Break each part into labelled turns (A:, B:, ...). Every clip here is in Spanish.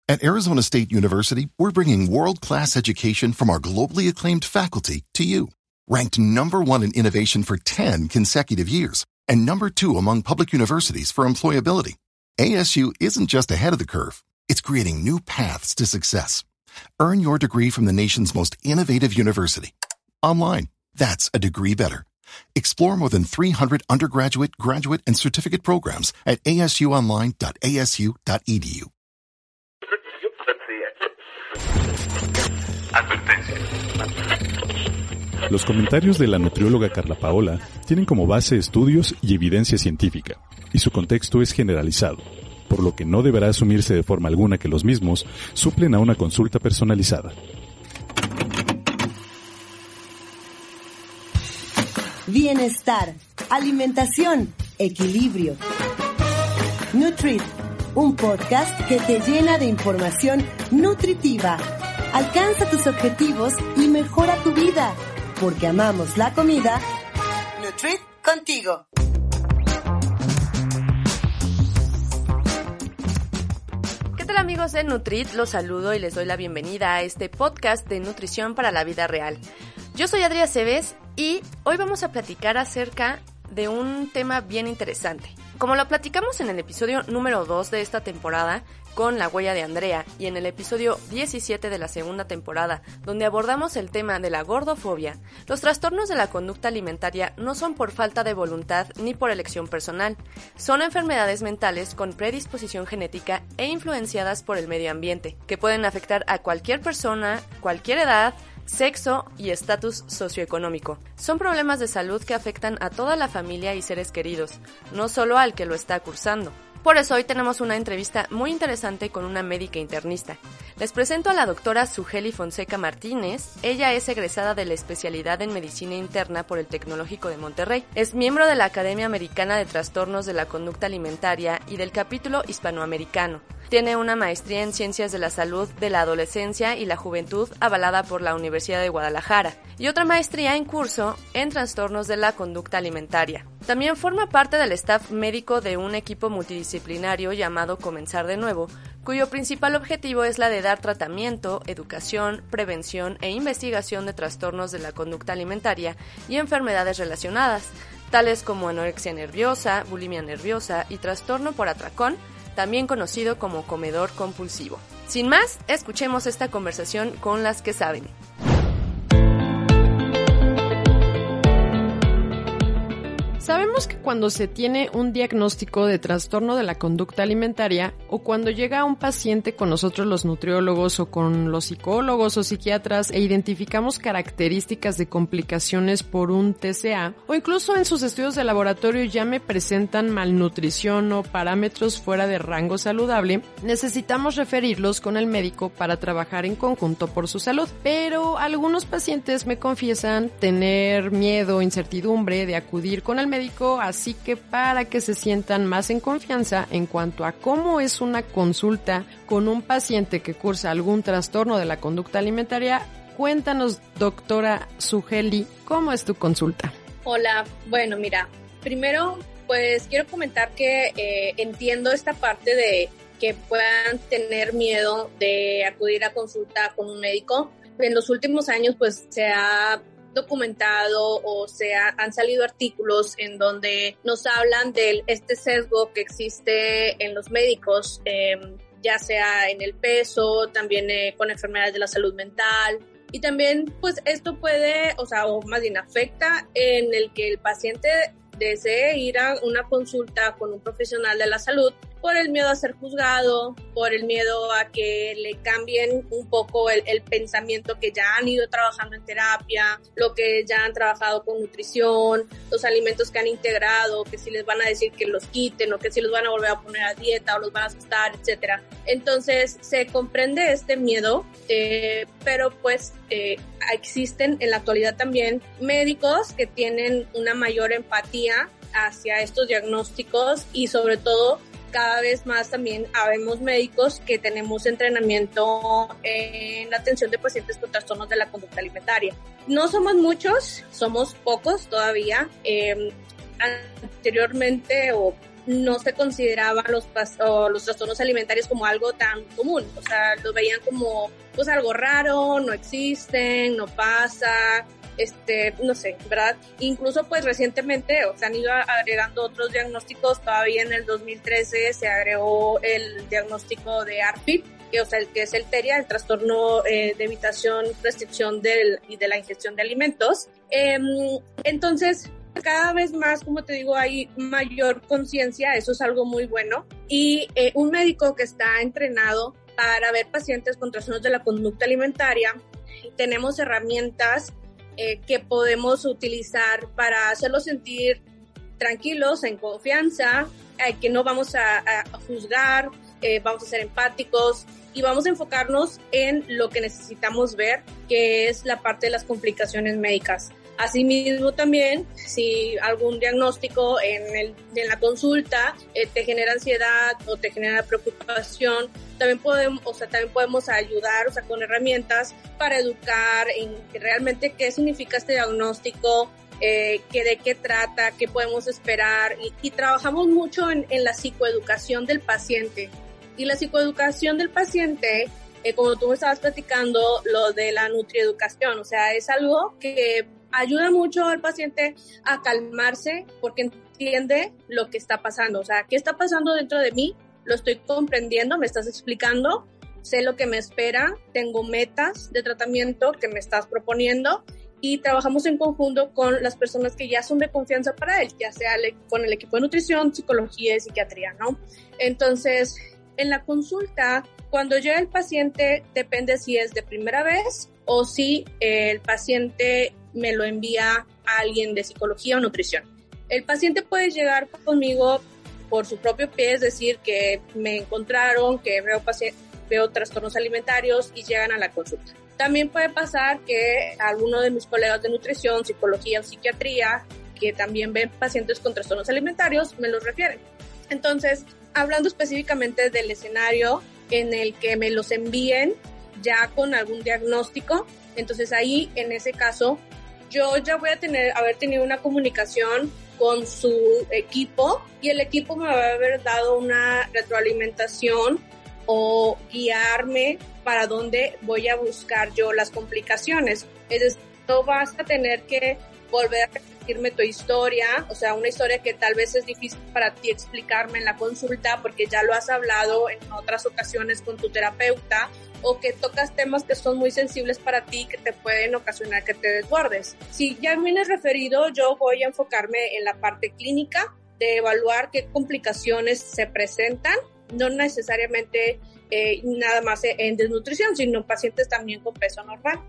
A: At Arizona State University, we're bringing world-class education from our globally acclaimed faculty to you. Ranked #1 in innovation for 10 consecutive years and #2 among public universities for employability. ASU isn't just ahead of the curve, it's creating new paths to success. Earn your degree from the nation's most innovative university. Online, that's a degree better. Explore more than 300 undergraduate, graduate, and certificate programs at asuonline.asu.edu.
B: Advertencia.
C: Los comentarios de la nutrióloga Carla Paola tienen como base estudios y evidencia científica, y su contexto es generalizado, por lo que no deberá asumirse de forma alguna que los mismos suplen a una consulta personalizada.
D: Bienestar, alimentación, equilibrio. Nutrit, un podcast que te llena de información nutritiva. Alcanza tus objetivos y mejora tu vida, porque amamos la comida. Nutrit contigo.
E: ¿Qué tal, amigos de Nutrit? Los saludo y les doy la bienvenida a este podcast de nutrición para la vida real. Yo soy Adriana Cebes y hoy vamos a platicar acerca de un tema bien interesante. Como lo platicamos en el episodio número 2 de esta temporada con La Huella de Andrea y en el episodio 17 de la segunda temporada, donde abordamos el tema de la gordofobia, los trastornos de la conducta alimentaria no son por falta de voluntad ni por elección personal. Son enfermedades mentales con predisposición genética e influenciadas por el medio ambiente, que pueden afectar a cualquier persona, cualquier edad, sexo y estatus socioeconómico. Son problemas de salud que afectan a toda la familia y seres queridos, no solo al que lo está cursando. Por eso hoy tenemos una entrevista muy interesante con una médica internista. Les presento a la doctora Sugeli Fonseca Martínez. Ella es egresada de la especialidad en Medicina Interna por el Tecnológico de Monterrey. Es miembro de la Academia Americana de Trastornos de la Conducta Alimentaria y del capítulo hispanoamericano. Tiene una maestría en Ciencias de la Salud de la Adolescencia y la Juventud avalada por la Universidad de Guadalajara y otra maestría en curso en Trastornos de la Conducta Alimentaria. También forma parte del staff médico de un equipo multidisciplinario llamado Comenzar de Nuevo, cuyo principal objetivo es la de dar tratamiento, educación, prevención e investigación de trastornos de la conducta alimentaria y enfermedades relacionadas, tales como anorexia nerviosa, bulimia nerviosa y trastorno por atracón, también conocido como comedor compulsivo. Sin más, escuchemos esta conversación con las que saben. Sabemos que cuando se tiene un diagnóstico de trastorno de la conducta alimentaria o cuando llega un paciente con nosotros los nutriólogos o con los psicólogos o psiquiatras e identificamos características de complicaciones por un TCA o incluso en sus estudios de laboratorio ya me presentan malnutrición o parámetros fuera de rango saludable, necesitamos referirlos con el médico para trabajar en conjunto por su salud. Pero algunos pacientes me confiesan tener miedo, incertidumbre de acudir con el médico, así que para que se sientan más en confianza en cuanto a cómo es una consulta con un paciente que cursa algún trastorno de la conducta alimentaria, cuéntanos, doctora Sugeli, ¿cómo es tu consulta?
F: Hola, bueno, mira, primero pues quiero comentar que entiendo esta parte de que puedan tener miedo de acudir a consulta con un médico. En los últimos años pues se ha documentado o han salido artículos en donde nos hablan de este sesgo que existe en los médicos, ya sea en el peso, también con enfermedades de la salud mental, y también pues esto puede, o más bien afecta en el que el paciente desee ir a una consulta con un profesional de la salud por el miedo a ser juzgado, por el miedo a que le cambien un poco el pensamiento que ya han ido trabajando en terapia, lo que ya han trabajado con nutrición, los alimentos que han integrado, que si les van a decir que los quiten o que si los van a volver a poner a dieta o los van a asustar, etcétera. Entonces se comprende este miedo, pero pues existen en la actualidad también médicos que tienen una mayor empatía hacia estos diagnósticos y sobre todo cada vez más también habemos médicos que tenemos entrenamiento en la atención de pacientes con trastornos de la conducta alimentaria. No somos muchos, somos pocos todavía. Anteriormente o no se consideraban los trastornos alimentarios como algo tan común, o sea, los veían como pues algo raro, no existen, no pasa, no sé, ¿verdad? Incluso pues recientemente, o sea, han ido agregando otros diagnósticos. Todavía en el 2013 se agregó el diagnóstico de ARFID, que es el TERIA, el trastorno de evitación, restricción y de la ingestión de alimentos. Entonces, cada vez más, como te digo, hay mayor conciencia, eso es algo muy bueno. Y un médico que está entrenado para ver pacientes con trastornos de la conducta alimentaria, tenemos herramientas que podemos utilizar para hacerlos sentir tranquilos, en confianza, que no vamos a juzgar, vamos a ser empáticos y vamos a enfocarnos en lo que necesitamos ver, que es la parte de las complicaciones médicas. Asimismo también, si algún diagnóstico en la consulta te genera ansiedad o te genera preocupación, también podemos ayudar, o sea, con herramientas para educar en realmente qué significa este diagnóstico, de qué trata, qué podemos esperar, y trabajamos mucho en la psicoeducación del paciente. Y la psicoeducación del paciente, como tú me estabas platicando, lo de la nutrieducación, o sea, es algo que ayuda mucho al paciente a calmarse porque entiende lo que está pasando. O sea, ¿qué está pasando dentro de mí? Lo estoy comprendiendo, me estás explicando, sé lo que me espera, tengo metas de tratamiento que me estás proponiendo y trabajamos en conjunto con las personas que ya son de confianza para él, ya sea con el equipo de nutrición, psicología y psiquiatría, ¿no? Entonces, en la consulta, cuando llega el paciente, depende si es de primera vez o si el paciente me lo envía a alguien de psicología o nutrición. El paciente puede llegar conmigo por su propio pie, es decir, que me encontraron, que veo trastornos alimentarios y llegan a la consulta. También puede pasar que alguno de mis colegas de nutrición, psicología o psiquiatría, que también ven pacientes con trastornos alimentarios, me los refieren. Entonces, hablando específicamente del escenario en el que me los envíen ya con algún diagnóstico, entonces ahí, en ese caso, yo ya voy a haber tenido una comunicación con su equipo y el equipo me va a haber dado una retroalimentación o guiarme para dónde voy a buscar yo las complicaciones. Es decir, no vas a tener que volver a repetirme tu historia, o sea, una historia que tal vez es difícil para ti explicarme en la consulta porque ya lo has hablado en otras ocasiones con tu terapeuta, o que tocas temas que son muy sensibles para ti, que te pueden ocasionar que te desbordes. Si ya vienes referido, yo voy a enfocarme en la parte clínica, de evaluar qué complicaciones se presentan, no necesariamente nada más en desnutrición, sino pacientes también con peso normal,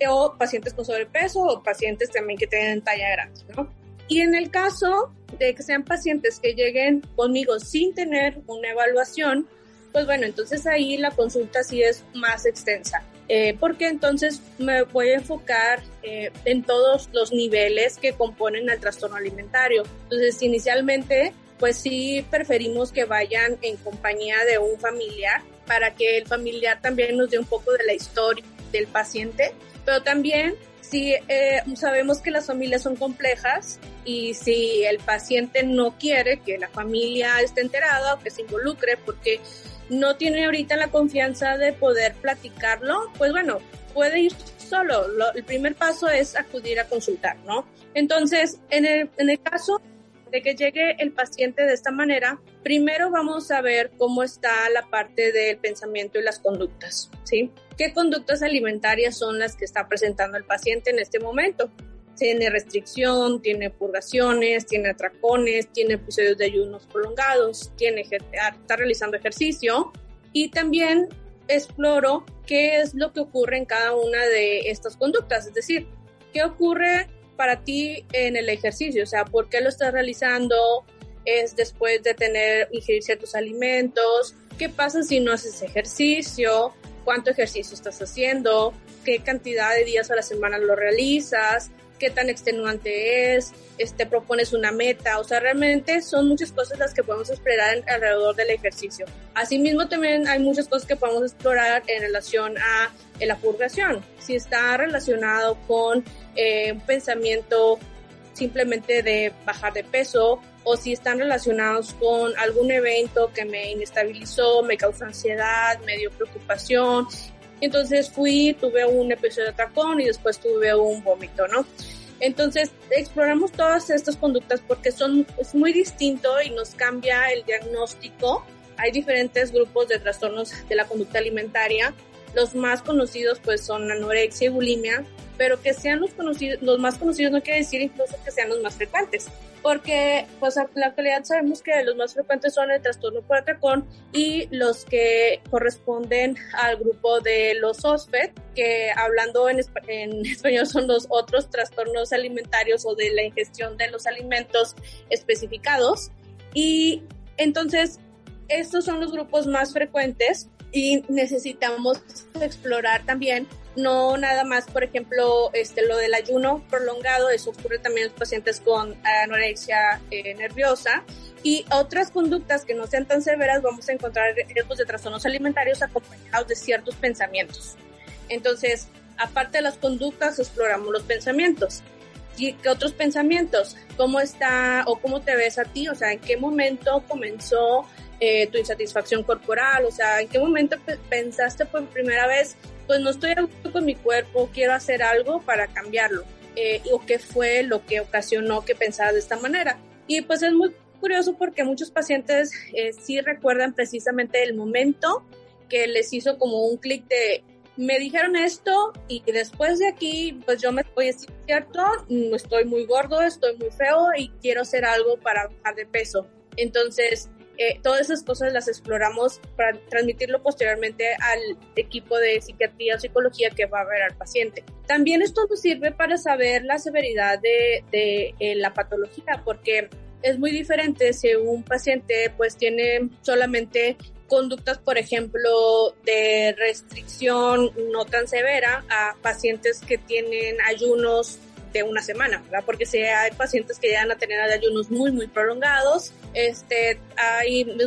F: o pacientes con sobrepeso, o pacientes también que tienen talla grande, ¿no? Y en el caso de que sean pacientes que lleguen conmigo sin tener una evaluación, pues bueno, entonces ahí la consulta sí es más extensa, porque entonces me voy a enfocar en todos los niveles que componen el trastorno alimentario. Entonces, inicialmente, pues sí preferimos que vayan en compañía de un familiar para que el familiar también nos dé un poco de la historia del paciente, pero también si sabemos que las familias son complejas y si el paciente no quiere que la familia esté enterada o que se involucre porque no tiene ahorita la confianza de poder platicarlo, pues bueno, puede ir solo. El primer paso es acudir a consultar, ¿no? Entonces, en el caso de que llegue el paciente de esta manera, primero vamos a ver cómo está la parte del pensamiento y las conductas, ¿sí? ¿Qué conductas alimentarias son las que está presentando el paciente en este momento? Tiene restricción, tiene purgaciones, tiene atracones, tiene episodios de ayunos prolongados, está realizando ejercicio, y también exploro qué es lo que ocurre en cada una de estas conductas, es decir, qué ocurre para ti en el ejercicio, o sea, ¿por qué lo estás realizando? ¿Es después de ingerir ciertos alimentos? ¿Qué pasa si no haces ejercicio? ¿Cuánto ejercicio estás haciendo? ¿Qué cantidad de días a la semana lo realizas? ¿Qué tan extenuante es? ¿Propones una meta? O sea, realmente son muchas cosas las que podemos explorar alrededor del ejercicio. Asimismo, también hay muchas cosas que podemos explorar en relación a la purgación. Si está relacionado con un pensamiento simplemente de bajar de peso o si están relacionados con algún evento que me inestabilizó, me causó ansiedad, me dio preocupación. Entonces tuve un episodio de atracón y después tuve un vómito, ¿no? Entonces exploramos todas estas conductas porque es muy distinto y nos cambia el diagnóstico. Hay diferentes grupos de trastornos de la conducta alimentaria. Los más conocidos pues son anorexia y bulimia, pero que sean los más conocidos no quiere decir incluso que sean los más frecuentes, porque pues en la actualidad sabemos que los más frecuentes son el trastorno por atracón y los que corresponden al grupo de los OSFED, que hablando en español son los otros trastornos alimentarios o de la ingestión de los alimentos especificados. Y entonces estos son los grupos más frecuentes y necesitamos explorar también, no nada más, por ejemplo, lo del ayuno prolongado, eso ocurre también en los pacientes con anorexia nerviosa, y otras conductas que no sean tan severas vamos a encontrar riesgos de trastornos alimentarios acompañados de ciertos pensamientos. Entonces, aparte de las conductas, exploramos los pensamientos. ¿Y qué otros pensamientos? ¿Cómo está o cómo te ves a ti? O sea, ¿en qué momento comenzó tu insatisfacción corporal? O sea, ¿en qué momento pensaste por primera vez, pues no estoy a gusto con mi cuerpo, quiero hacer algo para cambiarlo? ¿O qué fue lo que ocasionó que pensara de esta manera? Y pues es muy curioso porque muchos pacientes sí recuerdan precisamente el momento que les hizo como un clic de me dijeron esto y después de aquí pues yo me estoy, es cierto, estoy muy gordo, estoy muy feo y quiero hacer algo para bajar de peso. Entonces, todas esas cosas las exploramos para transmitirlo posteriormente al equipo de psiquiatría o psicología que va a ver al paciente. También esto nos sirve para saber la severidad de la patología, porque es muy diferente si un paciente pues tiene solamente conductas, por ejemplo, de restricción no tan severa a pacientes que tienen ayunos de una semana, ¿verdad? Porque si hay pacientes que llegan a tener ayunos muy, muy prolongados, es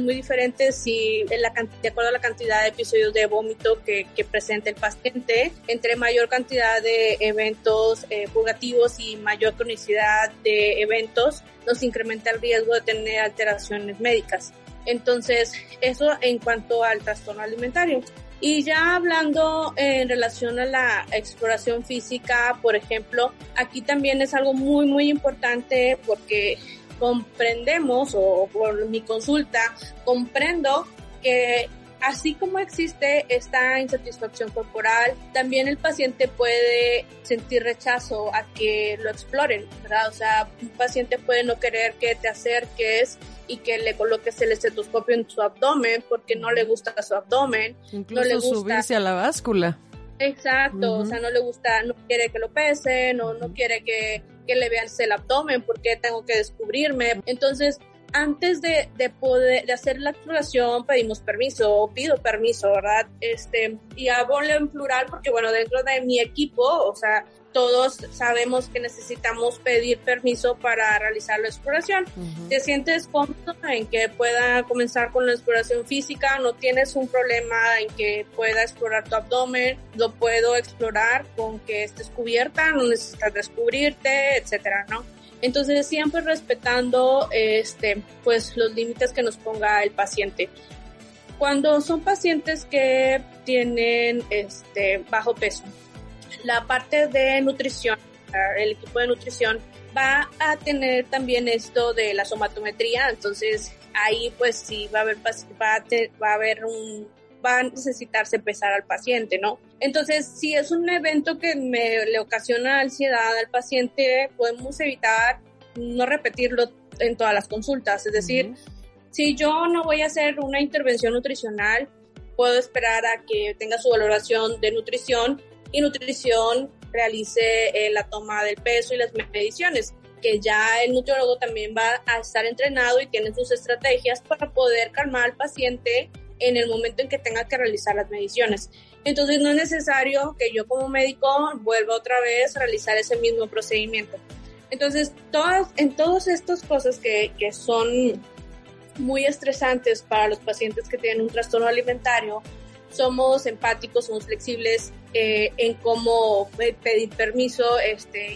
F: muy diferente si de acuerdo a la cantidad de episodios de vómito que presenta el paciente. Entre mayor cantidad de eventos purgativos y mayor cronicidad de eventos, nos incrementa el riesgo de tener alteraciones médicas. Entonces, eso en cuanto al trastorno alimentario. Y ya hablando en relación a la exploración física, por ejemplo, aquí también es algo muy, muy importante porque comprendemos, o por mi consulta, comprendo que así como existe esta insatisfacción corporal, también el paciente puede sentir rechazo a que lo exploren, ¿verdad? O sea, un paciente puede no querer que te acerques y que le coloques el estetoscopio en su abdomen porque no le gusta su abdomen.
B: Incluso
F: no le gusta
B: subirse a la báscula.
F: Exacto, o sea, no le gusta, no quiere que lo pesen, no quiere que le vean el abdomen porque tengo que descubrirme. Entonces, antes de hacer la exploración pedimos permiso, o pido permiso, ¿verdad? Y hablo en plural porque, bueno, dentro de mi equipo, o sea, todos sabemos que necesitamos pedir permiso para realizar la exploración. Uh-huh. Te sientes cómodo en que pueda comenzar con la exploración física, no tienes un problema en que pueda explorar tu abdomen, lo puedo explorar con que estés cubierta, no necesitas descubrirte, etcétera, ¿no? Entonces, siempre respetando pues los límites que nos ponga el paciente. Cuando son pacientes que tienen bajo peso, la parte de nutrición, el equipo de nutrición va a tener también esto de la somatometría. Entonces, ahí pues sí va a necesitarse pesar al paciente, ¿no? Entonces, si es un evento que le ocasiona ansiedad al paciente, podemos evitar no repetirlo en todas las consultas. Es decir, uh-huh. Si yo no voy a hacer una intervención nutricional, puedo esperar a que tenga su valoración de nutrición y nutrición realice la toma del peso y las mediciones, que ya el nutriólogo también va a estar entrenado y tiene sus estrategias para poder calmar al paciente en el momento en que tenga que realizar las mediciones. Entonces no es necesario que yo como médico vuelva otra vez a realizar ese mismo procedimiento. Entonces en todas estas cosas que son muy estresantes para los pacientes que tienen un trastorno alimentario, somos empáticos, somos flexibles en cómo pedir permiso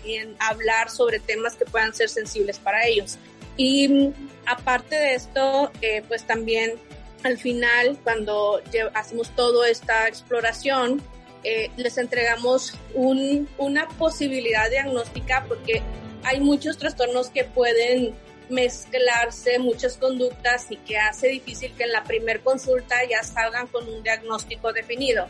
F: y en hablar sobre temas que puedan ser sensibles para ellos. Y aparte de esto, pues también al final, cuando hacemos toda esta exploración, les entregamos una posibilidad diagnóstica, porque hay muchos trastornos que pueden mezclarse, muchas conductas, y que hace difícil que en la primer consulta ya salgan con un diagnóstico definido.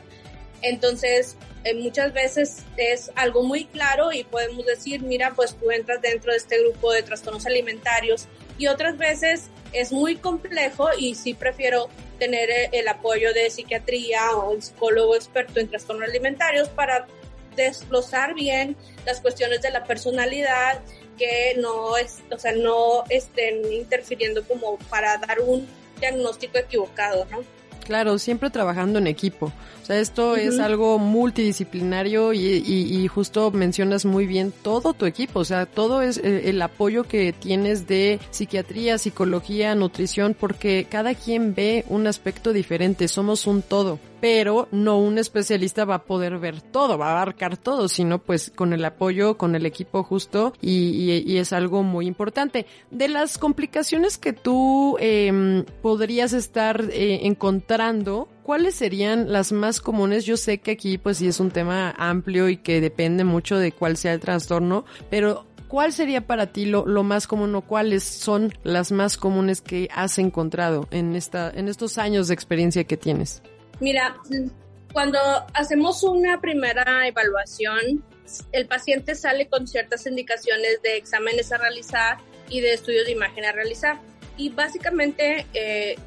F: Entonces, muchas veces es algo muy claro y podemos decir, mira, pues tú entras dentro de este grupo de trastornos alimentarios, y otras veces es muy complejo y sí prefiero tener el apoyo de psiquiatría o un psicólogo experto en trastornos alimentarios para desglosar bien las cuestiones de la personalidad, que no estén interfiriendo como para dar un diagnóstico equivocado, ¿no?
B: Claro, siempre trabajando en equipo. O sea, esto es algo multidisciplinario y justo mencionas muy bien todo tu equipo. O sea, todo es el apoyo que tienes de psiquiatría, psicología, nutrición, porque cada quien ve un aspecto diferente. Somos un todo. Pero no un especialista va a poder ver todo, va a abarcar todo, sino pues con el apoyo, con el equipo justo, y es algo muy importante. De las complicaciones que tú podrías estar encontrando, ¿cuáles serían las más comunes? Yo sé que aquí pues sí es un tema amplio y que depende mucho de cuál sea el trastorno, pero ¿cuál sería para ti lo más común, o cuáles son las más comunes que has encontrado en estos años de experiencia que tienes?
F: Mira, cuando hacemos una primera evaluación, el paciente sale con ciertas indicaciones de exámenes a realizar y de estudios de imagen a realizar. Y básicamente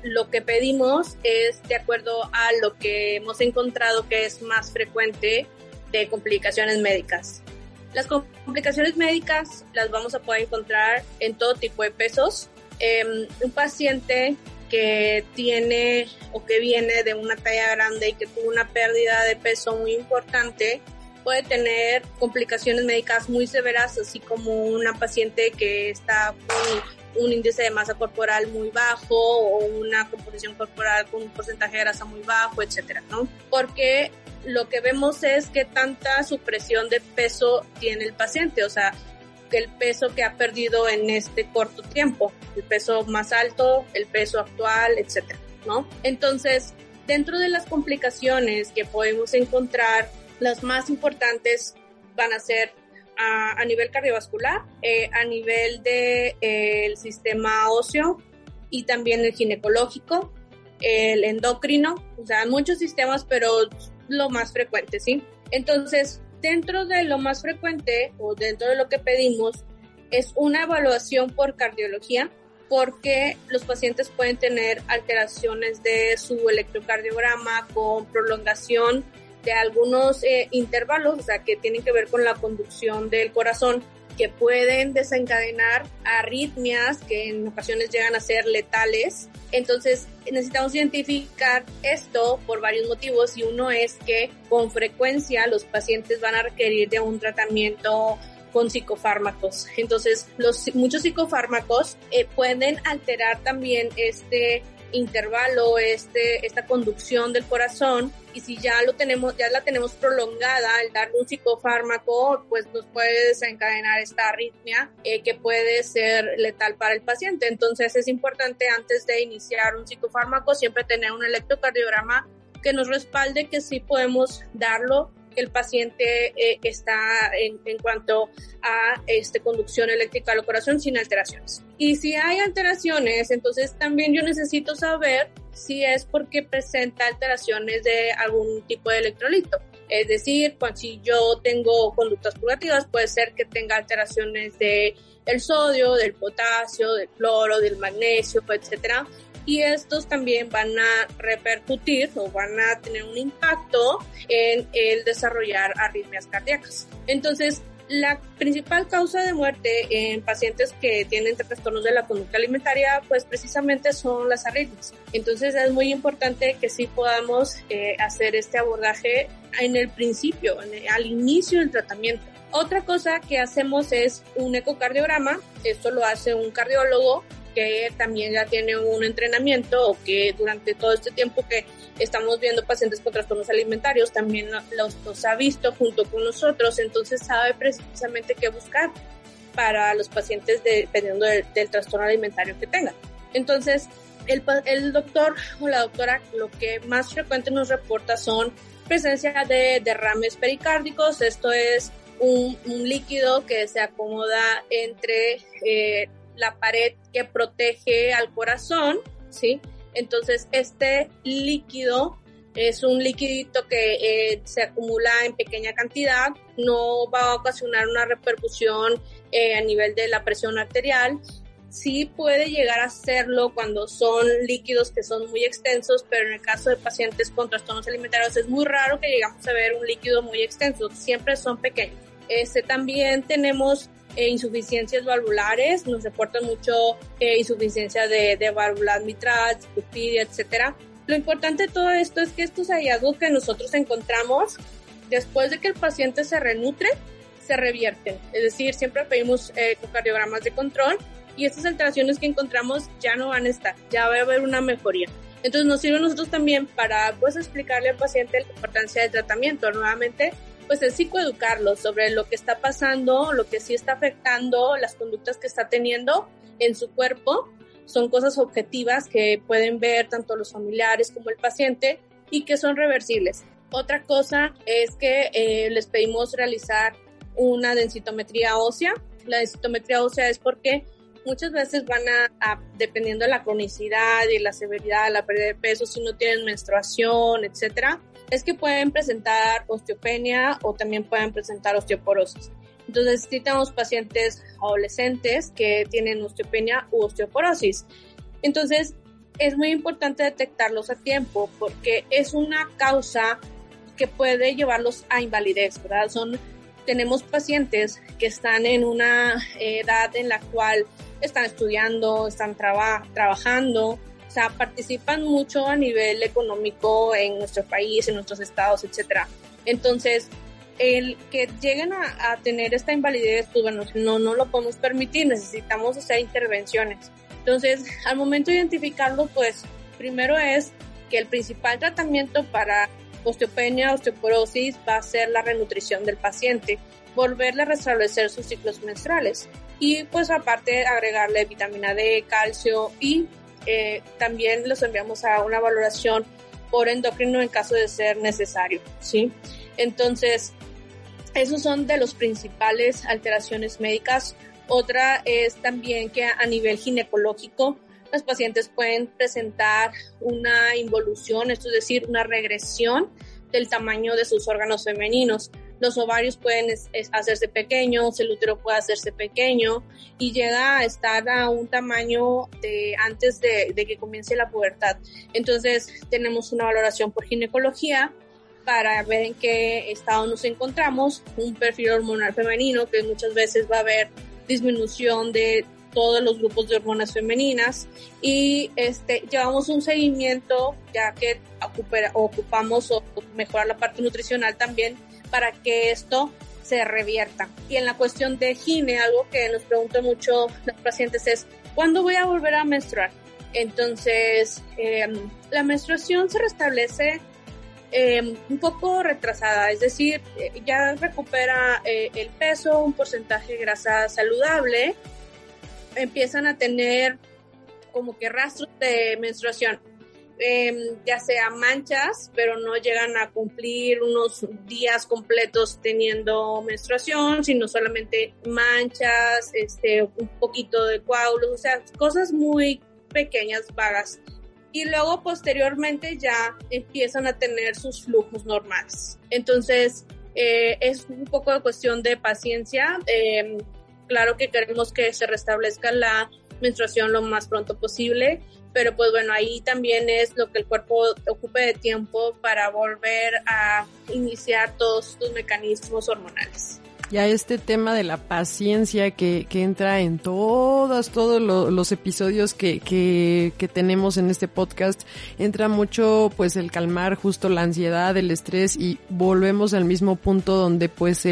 F: lo que pedimos es de acuerdo a lo que hemos encontrado que es más frecuente de complicaciones médicas. Las complicaciones médicas las vamos a poder encontrar en todo tipo de pesos. Un paciente que tiene o que viene de una talla grande y que tuvo una pérdida de peso muy importante puede tener complicaciones médicas muy severas, así como una paciente que está con un índice de masa corporal muy bajo o una composición corporal con un porcentaje de grasa muy bajo, etcétera, ¿no? Porque lo que vemos es que tanta supresión de peso tiene el paciente, o sea, el peso que ha perdido en este corto tiempo, el peso más alto, el peso actual, etcétera, ¿no? Entonces, dentro de las complicaciones que podemos encontrar, las más importantes van a ser a nivel cardiovascular, a nivel del sistema óseo y también el ginecológico, el endocrino, o sea, muchos sistemas, pero lo más frecuente, ¿sí? Entonces, dentro de lo más frecuente o dentro de lo que pedimos es una evaluación por cardiología, porque los pacientes pueden tener alteraciones de su electrocardiograma con prolongación de algunos intervalos, o sea, que tienen que ver con la conducción del corazón, que pueden desencadenar arritmias que en ocasiones llegan a ser letales. Entonces necesitamos identificar esto por varios motivos, y uno es que con frecuencia los pacientes van a requerir de un tratamiento con psicofármacos. Entonces muchos psicofármacos pueden alterar también este intervalo, esta conducción del corazón, y si ya la tenemos prolongada, el dar un psicofármaco pues nos puede desencadenar esta arritmia que puede ser letal para el paciente. Entonces es importante, antes de iniciar un psicofármaco, siempre tener un electrocardiograma que nos respalde que sí podemos darlo, que el paciente está en cuanto a conducción eléctrica al corazón sin alteraciones. Y si hay alteraciones, entonces también yo necesito saber si es porque presenta alteraciones de algún tipo de electrolito. Es decir, si yo tengo conductas purgativas, puede ser que tenga alteraciones del sodio, del potasio, del cloro, del magnesio, etcétera. Y estos también van a repercutir o van a tener un impacto en el desarrollar arritmias cardíacas. Entonces, la principal causa de muerte en pacientes que tienen trastornos de la conducta alimentaria, pues precisamente son las arritmias. Entonces, es muy importante que sí podamos hacer este abordaje en el principio, al inicio del tratamiento. Otra cosa que hacemos es un ecocardiograma. Esto lo hace un cardiólogo que también ya tiene un entrenamiento, o que durante todo este tiempo que estamos viendo pacientes con trastornos alimentarios también los ha visto junto con nosotros, entonces sabe precisamente qué buscar. para los pacientes dependiendo del trastorno alimentario que tengan. Entonces, el doctor o la doctora lo que más frecuente nos reporta son presencia de derrames pericárdicos. Esto es un líquido que se acomoda entre la pared que protege al corazón, ¿sí? Entonces, este líquido es un liquidito que se acumula en pequeña cantidad, no va a ocasionar una repercusión a nivel de la presión arterial. Sí puede llegar a hacerlo cuando son líquidos que son muy extensos, pero en el caso de pacientes con trastornos alimentarios es muy raro que llegamos a ver un líquido muy extenso, siempre son pequeños. También tenemos insuficiencias valvulares, nos reportan mucho insuficiencia de válvulas mitral, cupidia, etcétera. Lo importante de todo esto es que estos hallazgos que nosotros encontramos, después de que el paciente se renutre, se revierten. Es decir, siempre pedimos ecocardiogramas de control y estas alteraciones que encontramos ya no van a estar, ya va a haber una mejoría. Entonces nos sirve a nosotros también para pues explicarle al paciente la importancia del tratamiento. Nuevamente, pues es psicoeducarlo sobre lo que está pasando, lo que sí está afectando, las conductas que está teniendo en su cuerpo. Son cosas objetivas que pueden ver tanto los familiares como el paciente y que son reversibles. Otra cosa es que les pedimos realizar una densitometría ósea. La densitometría ósea es porque muchas veces van a dependiendo de la cronicidad y la severidad, la pérdida de peso, si no tienen menstruación, etcétera, es que pueden presentar osteopenia o también pueden presentar osteoporosis. Entonces, sí tenemos pacientes adolescentes que tienen osteopenia u osteoporosis. Entonces, es muy importante detectarlos a tiempo porque es una causa que puede llevarlos a invalidez, ¿verdad? Tenemos pacientes que están en una edad en la cual están estudiando, están trabajando, o sea, participan mucho a nivel económico en nuestro país, en nuestros estados, etcétera. Entonces, el que lleguen a tener esta invalidez, pues bueno, no lo podemos permitir, necesitamos hacer intervenciones. Entonces, al momento de identificarlo, pues primero es que el principal tratamiento para osteopenia, osteoporosis va a ser la renutrición del paciente, volverle a restablecer sus ciclos menstruales y pues aparte agregarle vitamina D, calcio y también los enviamos a una valoración por endocrino en caso de ser necesario, ¿sí? Entonces, esos son de los principales alteraciones médicas. Otra es también que a nivel ginecológico, los pacientes pueden presentar una involución, esto es decir, una regresión del tamaño de sus órganos femeninos. Los ovarios pueden hacerse pequeños, el útero puede hacerse pequeño y llega a estar a un tamaño antes de que comience la pubertad. Entonces, tenemos una valoración por ginecología para ver en qué estado nos encontramos, un perfil hormonal femenino que muchas veces va a haber disminución de todos los grupos de hormonas femeninas y llevamos un seguimiento ya que ocupamos o mejorar la parte nutricional también para que esto se revierta. Y en la cuestión de gine, algo que nos preguntan mucho los pacientes es ¿cuándo voy a volver a menstruar? Entonces, la menstruación se restablece un poco retrasada, es decir, ya recupera el peso, un porcentaje de grasa saludable, empiezan a tener como que rastros de menstruación, ya sea manchas, pero no llegan a cumplir unos días completos teniendo menstruación, sino solamente manchas, un poquito de coágulos, o sea, cosas muy pequeñas, vagas. Y luego posteriormente ya empiezan a tener sus flujos normales. Entonces, es un poco de cuestión de paciencia. Claro que queremos que se restablezca la menstruación lo más pronto posible, pero pues bueno, ahí también es lo que el cuerpo ocupe de tiempo para volver a iniciar todos sus mecanismos hormonales.
B: Ya este tema de la paciencia que entra en todos los episodios que tenemos en este podcast, entra mucho pues el calmar justo la ansiedad, el estrés y volvemos al mismo punto donde pues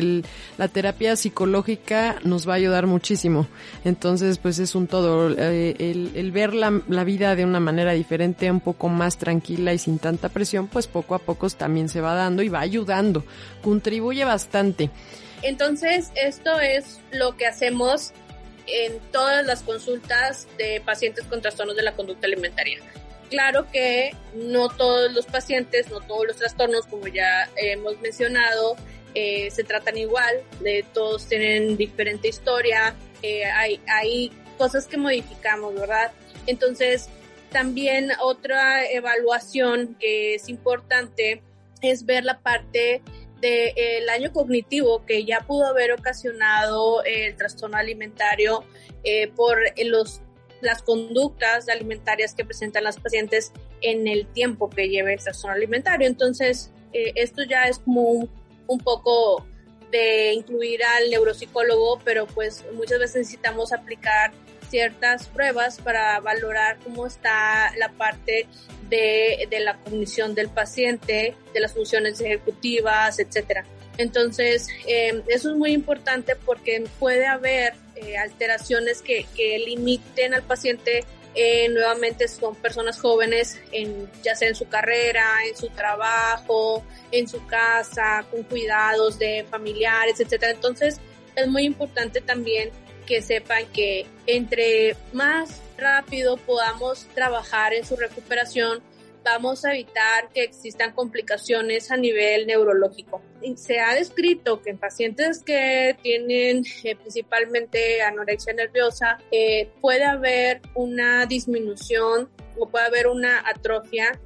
B: la terapia psicológica nos va a ayudar muchísimo. Entonces pues es un todo, el ver la vida de una manera diferente, un poco más tranquila y sin tanta presión, pues poco a poco también se va dando y va ayudando, contribuye bastante.
F: Entonces, esto es lo que hacemos en todas las consultas de pacientes con trastornos de la conducta alimentaria. Claro que no todos los pacientes, no todos los trastornos, como ya hemos mencionado, se tratan igual, todos tienen diferente historia, hay cosas que modificamos, ¿verdad? Entonces, también otra evaluación que es importante es ver la parte del daño cognitivo que ya pudo haber ocasionado el trastorno alimentario por las conductas alimentarias que presentan las pacientes en el tiempo que lleva el trastorno alimentario. Entonces, esto ya es como un poco de incluir al neuropsicólogo, pero pues muchas veces necesitamos aplicar ciertas pruebas para valorar cómo está la parte de la cognición del paciente, de las funciones ejecutivas, etcétera. Entonces, eso es muy importante porque puede haber alteraciones que limiten al paciente. Nuevamente son personas jóvenes, ya sea en su carrera, en su trabajo, en su casa, con cuidados de familiares, etcétera. Entonces, es muy importante también que sepan que entre más rápido podamos trabajar en su recuperación, vamos a evitar que existan complicaciones a nivel neurológico. Se ha descrito que en pacientes que tienen principalmente anorexia nerviosa puede haber una disminución o puede haber una atrofia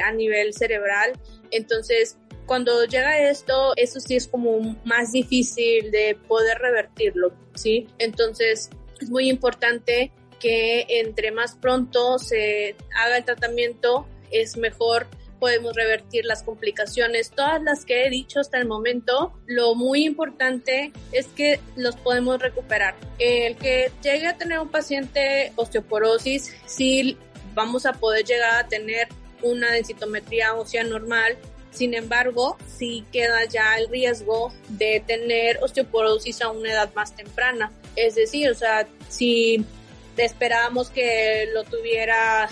F: a nivel cerebral. Entonces, cuando llega esto, eso sí es como más difícil de poder revertirlo, ¿sí? Entonces, es muy importante que entre más pronto se haga el tratamiento, es mejor, podemos revertir las complicaciones, todas las que he dicho hasta el momento. Lo muy importante es que los podemos recuperar. El que llegue a tener un paciente osteoporosis, sí vamos a poder llegar a tener una densitometría ósea normal. Sin embargo, sí queda ya el riesgo de tener osteoporosis a una edad más temprana. Es decir, o sea, si esperábamos que lo tuviera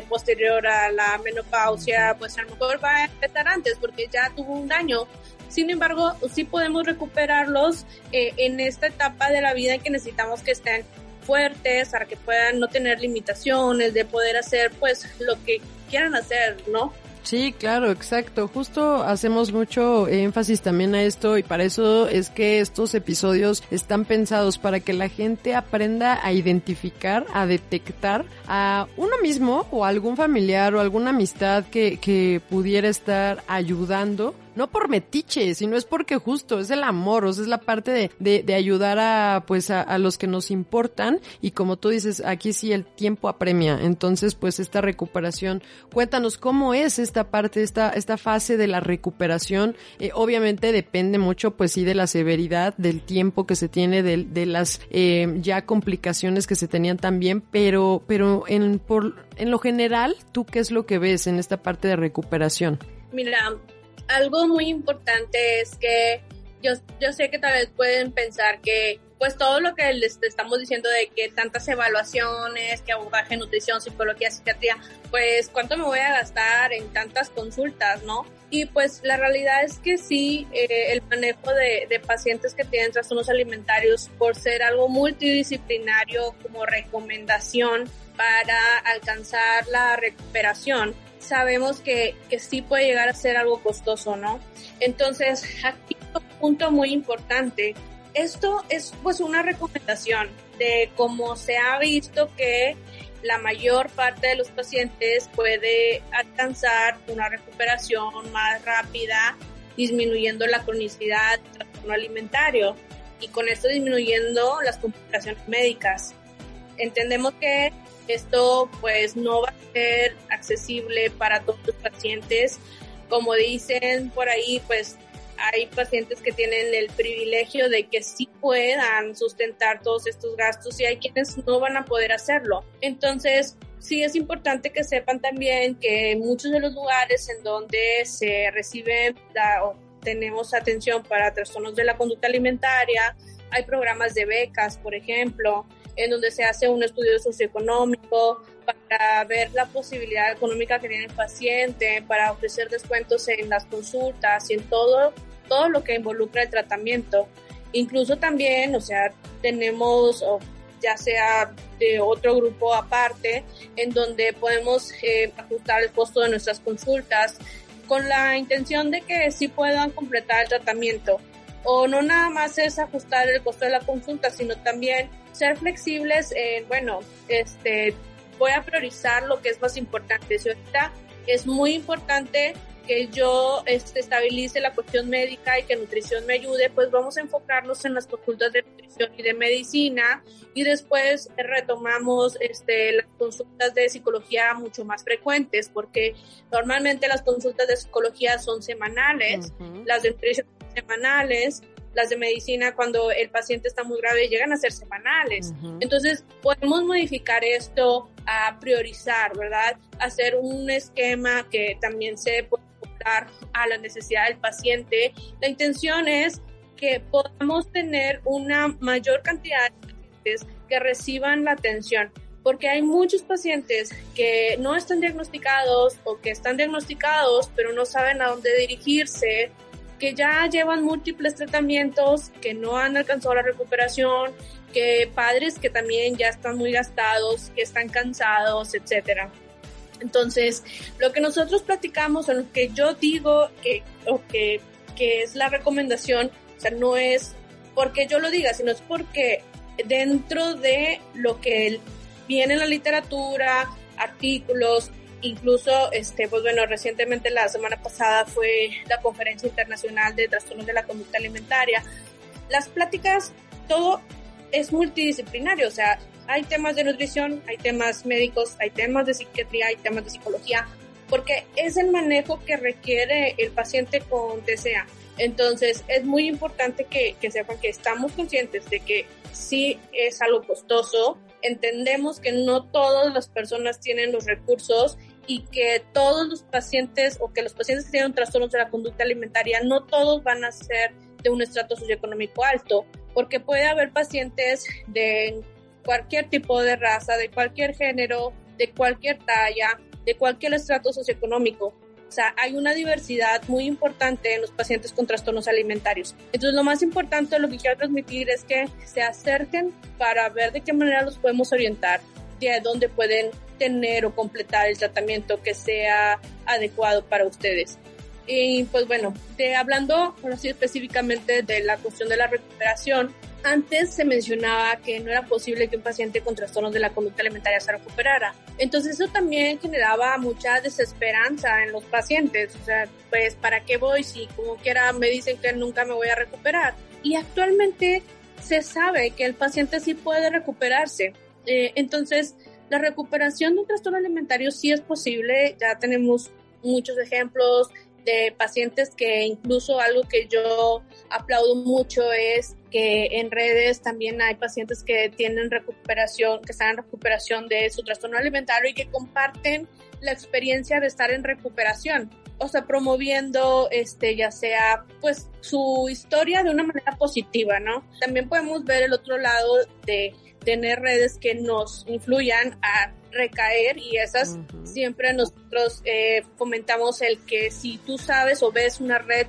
F: posterior a la menopausia, pues a lo mejor va a empezar antes porque ya tuvo un daño. Sin embargo, sí podemos recuperarlos en esta etapa de la vida en que necesitamos que estén fuertes para que puedan no tener limitaciones, de poder hacer pues lo que quieran hacer, ¿no?
B: Sí, claro, exacto. Justo hacemos mucho énfasis también a esto y para eso es que estos episodios están pensados para que la gente aprenda a identificar, a detectar a uno mismo o a algún familiar o alguna amistad que pudiera estar ayudando. No por metiche, sino es porque justo es el amor, o sea, es la parte de ayudar a los que nos importan y como tú dices, aquí sí el tiempo apremia. Entonces, pues esta recuperación, cuéntanos cómo es esta parte, esta fase de la recuperación. Obviamente depende mucho, pues sí, de la severidad, del tiempo que se tiene, de las ya complicaciones que se tenían también, pero en lo general, ¿tú qué es lo que ves en esta parte de recuperación?
F: Mira, algo muy importante es que yo sé que tal vez pueden pensar que pues todo lo que les estamos diciendo de que tantas evaluaciones, que abordaje, nutrición, psicología, psiquiatría, pues cuánto me voy a gastar en tantas consultas, ¿no? Y pues la realidad es que sí, el manejo de pacientes que tienen trastornos alimentarios, por ser algo multidisciplinario como recomendación para alcanzar la recuperación, sabemos que sí puede llegar a ser algo costoso, ¿no? Entonces, aquí un punto muy importante. Esto es pues una recomendación de cómo se ha visto que la mayor parte de los pacientes puede alcanzar una recuperación más rápida, disminuyendo la cronicidad del trastorno alimentario y con esto disminuyendo las complicaciones médicas. Entendemos que esto pues no va a ser accesible para todos los pacientes. Como dicen por ahí, pues hay pacientes que tienen el privilegio de que sí puedan sustentar todos estos gastos y hay quienes no van a poder hacerlo. Entonces, sí es importante que sepan también que muchos de los lugares en donde se recibe o tenemos atención para trastornos de la conducta alimentaria, hay programas de becas, por ejemplo, en donde se hace un estudio socioeconómico para ver la posibilidad económica que tiene el paciente, para ofrecer descuentos en las consultas y en todo lo que involucra el tratamiento. Incluso también, o sea, tenemos ya sea de otro grupo aparte, en donde podemos ajustar el costo de nuestras consultas con la intención de que sí puedan completar el tratamiento. O no nada más es ajustar el costo de la consulta, sino también ser flexibles en, voy a priorizar lo que es más importante. Si ahorita es muy importante que yo estabilice la cuestión médica y que nutrición me ayude, pues vamos a enfocarnos en las consultas de nutrición y de medicina, y después retomamos las consultas de psicología mucho más frecuentes, porque normalmente las consultas de psicología son semanales, las de nutrición son semanales, las de medicina cuando el paciente está muy grave llegan a ser semanales. Entonces podemos modificar esto a priorizar, ¿verdad? Hacer un esquema que también se puede ajustar a la necesidad del paciente. La intención es que podamos tener una mayor cantidad de pacientes que reciban la atención, porque hay muchos pacientes que no están diagnosticados o que están diagnosticados pero no saben a dónde dirigirse, que ya llevan múltiples tratamientos, que no han alcanzado la recuperación, que padres que también ya están muy gastados, que están cansados, etcétera. Entonces, lo que nosotros platicamos, o lo que yo digo que es la recomendación, o sea, no es porque yo lo diga, sino es porque dentro de lo que viene en la literatura, artículos, incluso, pues bueno, recientemente la semana pasada fue la Conferencia Internacional de Trastornos de la Conducta Alimentaria. Las pláticas, todo es multidisciplinario, o sea, hay temas de nutrición, hay temas médicos, hay temas de psiquiatría, hay temas de psicología, porque es el manejo que requiere el paciente con TCA. Entonces, es muy importante que sepan que estamos conscientes de que sí es algo costoso, entendemos que no todas las personas tienen los recursos y que todos los pacientes o que los pacientes que tienen trastornos de la conducta alimentaria no todos van a ser de un estrato socioeconómico alto, porque puede haber pacientes de cualquier tipo de raza, de cualquier género, de cualquier talla, de cualquier estrato socioeconómico. O sea, hay una diversidad muy importante en los pacientes con trastornos alimentarios. Entonces, lo más importante, lo que quiero transmitir es que se acerquen para ver de qué manera los podemos orientar, de dónde pueden tener o completar el tratamiento que sea adecuado para ustedes. Y pues bueno, hablando así específicamente de la cuestión de la recuperación, antes se mencionaba que no era posible que un paciente con trastornos de la conducta alimentaria se recuperara. Entonces eso también generaba mucha desesperanza en los pacientes. O sea, pues ¿para qué voy si como quiera me dicen que nunca me voy a recuperar? Y actualmente se sabe que el paciente sí puede recuperarse. Entonces la recuperación de un trastorno alimentario sí es posible. Ya tenemos muchos ejemplos de pacientes que incluso algo que yo aplaudo mucho es que en redes también hay pacientes que tienen recuperación, que están en recuperación de su trastorno alimentario y que comparten la experiencia de estar en recuperación, o sea, promoviendo ya sea pues su historia de una manera positiva, ¿no? También podemos ver el otro lado de tener redes que nos influyan a recaer, y esas siempre nosotros fomentamos el que si tú sabes o ves una red,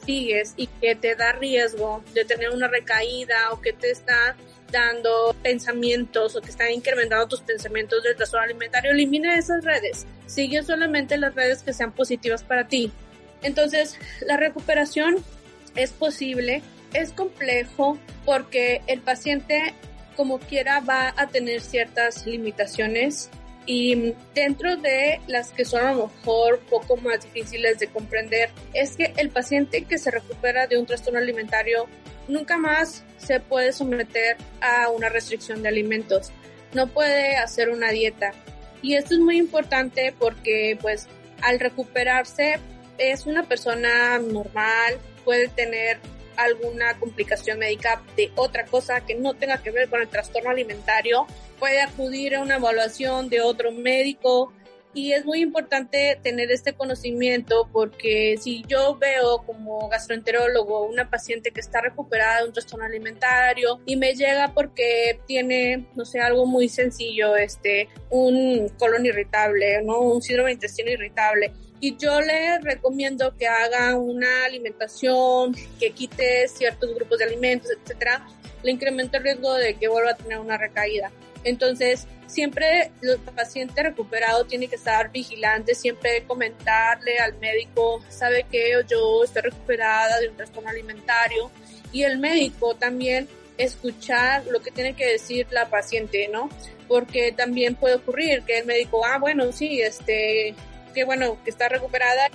F: sigues y que te da riesgo de tener una recaída o que te está dando pensamientos o que están incrementando tus pensamientos del trastorno alimentario, elimina esas redes, sigue solamente las redes que sean positivas para ti. Entonces, la recuperación es posible, es complejo porque el paciente como quiera va a tener ciertas limitaciones, y dentro de las que son a lo mejor poco más difíciles de comprender es que el paciente que se recupera de un trastorno alimentario nunca más se puede someter a una restricción de alimentos, no puede hacer una dieta, y esto es muy importante porque pues al recuperarse es una persona normal, puede tener alguna complicación médica de otra cosa que no tenga que ver con el trastorno alimentario, puede acudir a una evaluación de otro médico Y es muy importante tener este conocimiento porque si yo veo como gastroenterólogo una paciente que está recuperada de un trastorno alimentario y me llega porque tiene, no sé, algo muy sencillo, un colon irritable, ¿no? Un síndrome de intestino irritable, y yo le recomiendo que haga una alimentación, que quite ciertos grupos de alimentos, etcétera, le incrementa el riesgo de que vuelva a tener una recaída. Entonces, siempre el paciente recuperado tiene que estar vigilante, siempre comentarle al médico, sabe que yo estoy recuperada de un trastorno alimentario, y el médico también escuchar lo que tiene que decir la paciente, ¿no? Porque también puede ocurrir que el médico, bueno, sí, qué bueno que está recuperada,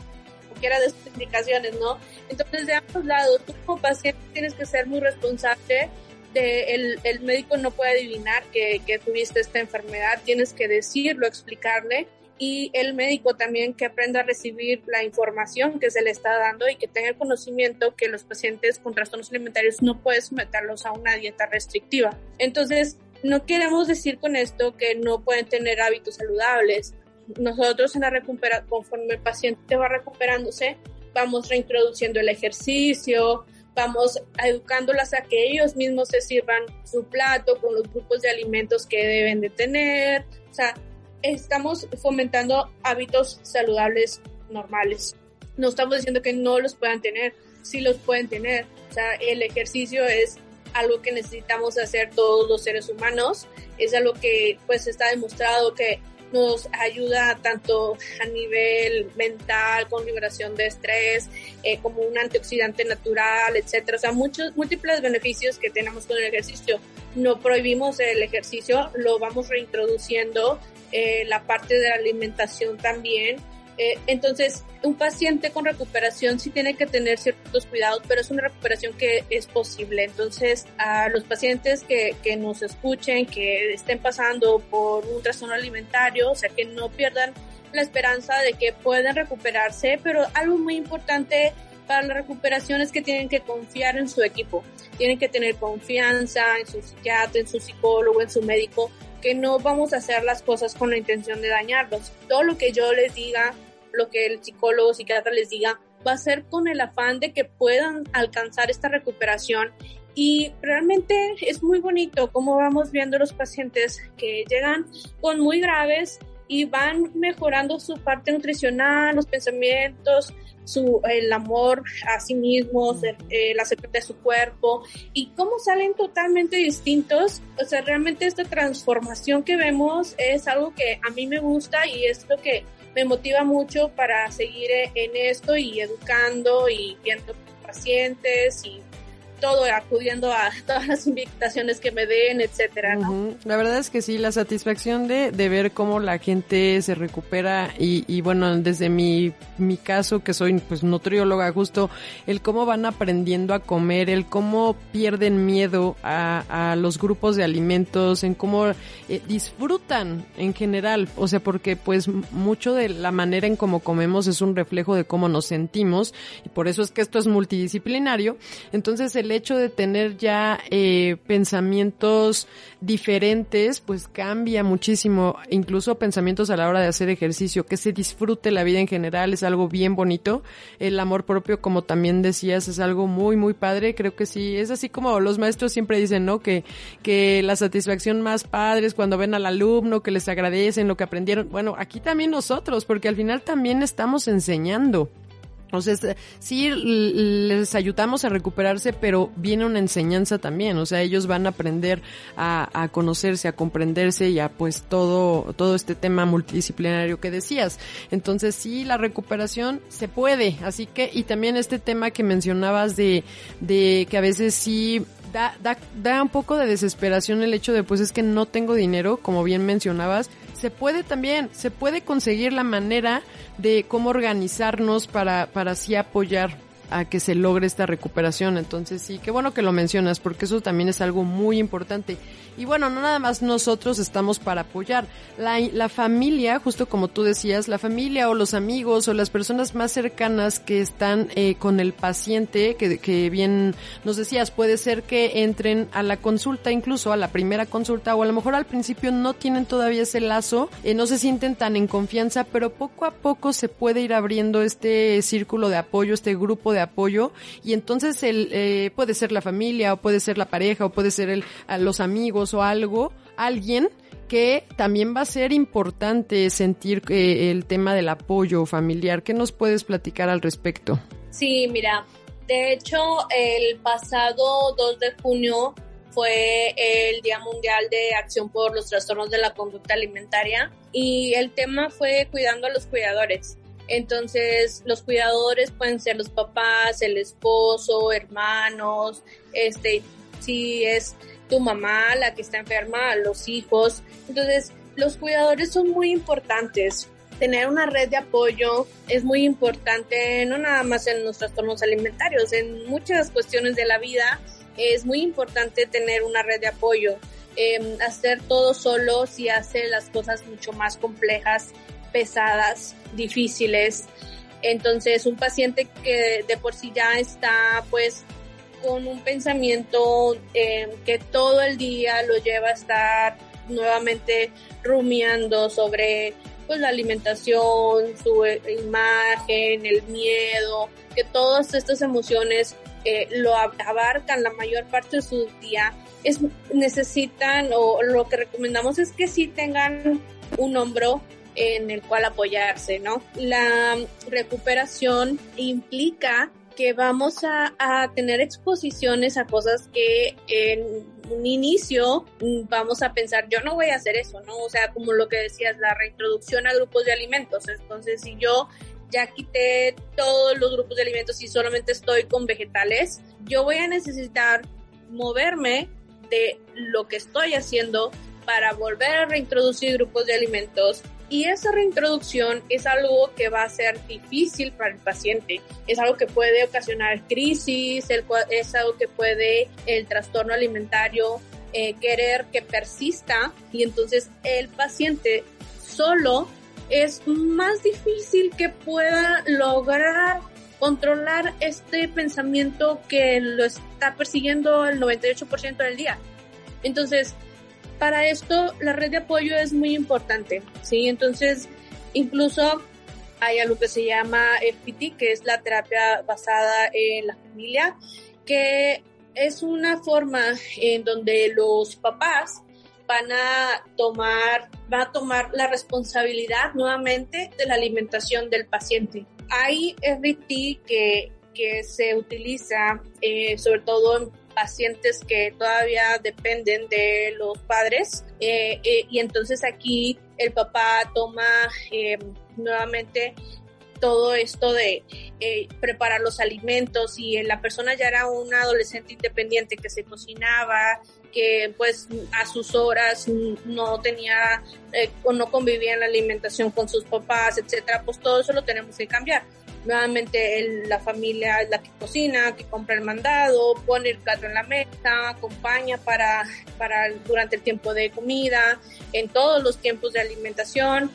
F: cualquiera de sus indicaciones, ¿no? Entonces, de ambos lados, tú como paciente tienes que ser muy responsable. El médico no puede adivinar que tuviste esta enfermedad, tienes que decirlo, explicarle, y el médico también que aprenda a recibir la información que se le está dando y que tenga el conocimiento que los pacientes con trastornos alimentarios no puedes someterlos a una dieta restrictiva. Entonces, no queremos decir con esto que no pueden tener hábitos saludables. Nosotros en la recuperación, conforme el paciente va recuperándose, vamos reintroduciendo el ejercicio, vamos educándolas a que ellos mismos se sirvan su plato con los grupos de alimentos que deben de tener. O sea, estamos fomentando hábitos saludables normales. No estamos diciendo que no los puedan tener, sí los pueden tener. O sea, el ejercicio es algo que necesitamos hacer todos los seres humanos. Es algo que pues está demostrado que nos ayuda tanto a nivel mental, con liberación de estrés, como un antioxidante natural, etcétera. O sea, múltiples beneficios que tenemos con el ejercicio. No prohibimos el ejercicio, lo vamos reintroduciendo, la parte de la alimentación también. Entonces, un paciente con recuperación sí tiene que tener ciertos cuidados, pero es una recuperación que es posible. Entonces, a los pacientes que nos escuchen, que estén pasando por un trastorno alimentario, o sea, que no pierdan la esperanza de que pueden recuperarse, pero algo muy importante para la recuperación es que tienen que confiar en su equipo, tienen que tener confianza en su psiquiatra, en su psicólogo, en su médico, que no vamos a hacer las cosas con la intención de dañarlos. Todo lo que yo les diga, lo que el psicólogo o psiquiatra les diga, va a ser con el afán de que puedan alcanzar esta recuperación. Y realmente es muy bonito cómo vamos viendo los pacientes que llegan con muy graves y van mejorando su parte nutricional, los pensamientos, el amor a sí mismos, la aceptación de su cuerpo, y cómo salen totalmente distintos. O sea, realmente esta transformación que vemos es algo que a mí me gusta y es lo que me motiva mucho para seguir en esto y educando y viendo pacientes y todo, acudiendo a todas las invitaciones que me den, etcétera, ¿no?
B: Uh-huh. La verdad es que sí, la satisfacción de ver cómo la gente se recupera y bueno, desde mi caso, que soy pues nutrióloga, justo el cómo van aprendiendo a comer, el cómo pierden miedo a los grupos de alimentos, en cómo disfrutan en general, o sea, porque pues mucho de la manera en cómo comemos es un reflejo de cómo nos sentimos, y por eso es que esto es multidisciplinario. Entonces el hecho de tener ya pensamientos diferentes, pues cambia muchísimo, incluso pensamientos a la hora de hacer ejercicio, que se disfrute la vida en general, es algo bien bonito. El amor propio, como también decías, es algo muy, muy padre. Creo que sí, es así como los maestros siempre dicen, ¿no? Que la satisfacción más padre es cuando ven al alumno, que les agradecen lo que aprendieron. Bueno, aquí también nosotros, porque al final también estamos enseñando. O sea, sí les ayudamos a recuperarse, pero viene una enseñanza también. O sea, ellos van a aprender a conocerse, a comprenderse y a pues todo este tema multidisciplinario que decías. Entonces sí, la recuperación se puede. Así que, y también este tema que mencionabas de que a veces sí da un poco de desesperación el hecho de pues es que no tengo dinero, como bien mencionabas. Se puede conseguir la manera de cómo organizarnos para así apoyar a que se logre esta recuperación. Entonces sí, qué bueno que lo mencionas, porque eso también es algo muy importante. Y bueno, no nada más nosotros estamos para apoyar. La familia, justo como tú decías, la familia o los amigos o las personas más cercanas que están con el paciente, que bien nos decías, puede ser que entren a la consulta, incluso a la primera consulta, o a lo mejor al principio no tienen todavía ese lazo, no se sienten tan en confianza, pero poco a poco se puede ir abriendo este círculo de apoyo, este grupo de apoyo, y entonces puede ser la familia, o puede ser la pareja, o puede ser los amigos o alguien que también va a ser importante sentir el tema del apoyo familiar. ¿Qué nos puedes platicar al respecto?
F: Sí, mira, de hecho el pasado 2 de junio fue el Día Mundial de Acción por los Trastornos de la Conducta Alimentaria y el tema fue cuidando a los cuidadores. Entonces, los cuidadores pueden ser los papás, el esposo, hermanos, si es tu mamá la que está enferma, los hijos. Entonces, los cuidadores son muy importantes. Tener una red de apoyo es muy importante, no nada más en los trastornos alimentarios, en muchas cuestiones de la vida es muy importante tener una red de apoyo. Hacer todo solo sí hace las cosas mucho más complejas, pesadas, difíciles. Entonces, un paciente que de por sí ya está pues con un pensamiento que todo el día lo lleva a estar nuevamente rumiando sobre pues la alimentación, su imagen, el miedo, que todas estas emociones lo abarcan la mayor parte de su día, necesitan, o lo que recomendamos es que sí tengan un hombro en el cual apoyarse, ¿no? La recuperación implica que vamos a tener exposiciones a cosas que en un inicio vamos a pensar, yo no voy a hacer eso, ¿no? O sea, como lo que decías, la reintroducción a grupos de alimentos. Entonces, si yo ya quité todos los grupos de alimentos y solamente estoy con vegetales, yo voy a necesitar moverme de lo que estoy haciendo para volver a reintroducir grupos de alimentos. Y esa reintroducción es algo que va a ser difícil para el paciente, es algo que puede ocasionar crisis, es algo que puede el trastorno alimentario querer que persista, y entonces el paciente solo es más difícil que pueda lograr controlar este pensamiento que lo está persiguiendo el 98% del día. Entonces, para esto, la red de apoyo es muy importante, ¿sí? Entonces, incluso hay algo que se llama FPT, que es la terapia basada en la familia, que es una forma en donde los papás van a tomar la responsabilidad nuevamente de la alimentación del paciente. Hay FPT que se utiliza sobre todo en pacientes que todavía dependen de los padres, y entonces aquí el papá toma nuevamente todo esto de preparar los alimentos, y la persona ya era una adolescente independiente que se cocinaba, que pues a sus horas no tenía o no convivía en la alimentación con sus papás, etcétera. Pues todo eso lo tenemos que cambiar. Nuevamente la familia es la que cocina, que compra el mandado, pone el plato en la mesa, acompaña para durante el tiempo de comida, en todos los tiempos de alimentación.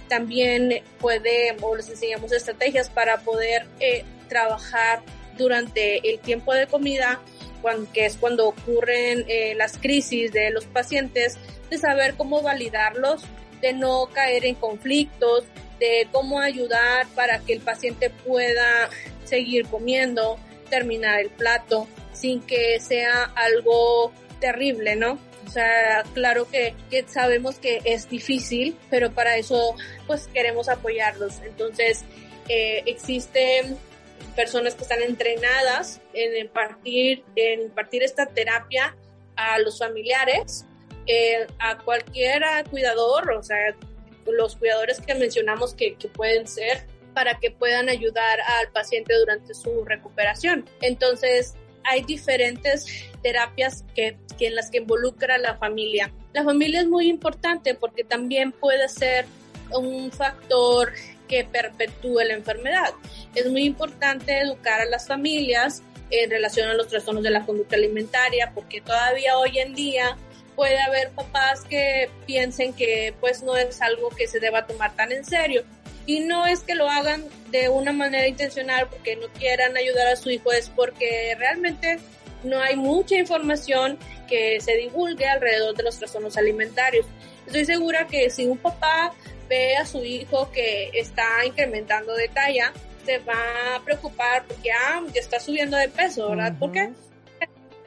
F: También les enseñamos estrategias para poder trabajar durante el tiempo de comida, que es cuando ocurren las crisis de los pacientes, de saber cómo validarlos, de no caer en conflictos, de cómo ayudar para que el paciente pueda seguir comiendo, terminar el plato, sin que sea algo terrible, ¿no? O sea, claro que sabemos que es difícil, pero para eso pues queremos apoyarlos. Entonces, existen personas que están entrenadas en impartir esta terapia a los familiares, a cualquier cuidador, o sea, los cuidadores que mencionamos que pueden ser, para que puedan ayudar al paciente durante su recuperación. Entonces, hay diferentes terapias en las que involucra la familia. La familia es muy importante porque también puede ser un factor que perpetúe la enfermedad. Es muy importante educar a las familias en relación a los trastornos de la conducta alimentaria, porque todavía hoy en día puede haber papás que piensen que pues no es algo que se deba tomar tan en serio. Y no es que lo hagan de una manera intencional porque no quieran ayudar a su hijo, es porque realmente no hay mucha información que se divulgue alrededor de los trastornos alimentarios. Estoy segura que si un papá ve a su hijo que está incrementando de talla, se va a preocupar porque ya está subiendo de peso, ¿verdad? Uh-huh. Porque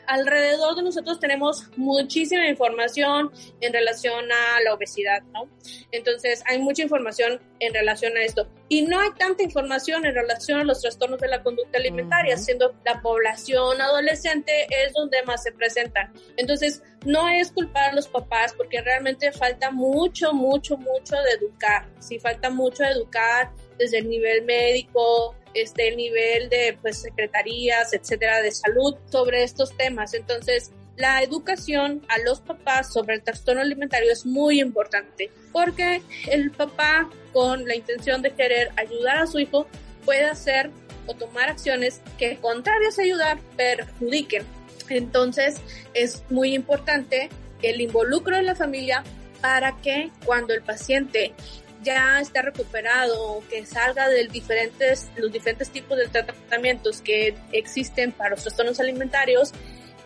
F: alrededor de nosotros tenemos muchísima información en relación a la obesidad, ¿no? Entonces hay mucha información en relación a esto y no hay tanta información en relación a los trastornos de la conducta alimentaria, siendo la población adolescente es donde más se presentan. Entonces no es culpar a los papás porque realmente falta mucho de educar, sí, falta mucho de educar desde el nivel médico, el nivel de secretarías, etcétera, de salud sobre estos temas. Entonces, la educación a los papás sobre el trastorno alimentario es muy importante porque el papá, con la intención de querer ayudar a su hijo, puede hacer o tomar acciones que, contrarias a ayudar, perjudiquen. Entonces, es muy importante el involucro de la familia para que cuando el paciente ya está recuperado, que salga de los diferentes tipos de tratamientos que existen para los trastornos alimentarios,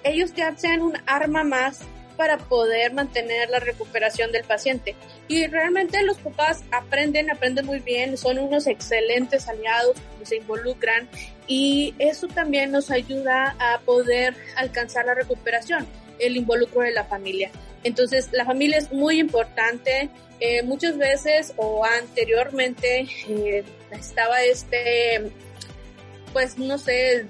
F: ellos ya sean un arma más para poder mantener la recuperación del paciente. Y realmente los papás aprenden muy bien, son unos excelentes aliados, se involucran y eso también nos ayuda a poder alcanzar la recuperación, el involucro de la familia. Entonces, la familia es muy importante. Muchas veces o anteriormente estaba pues no sé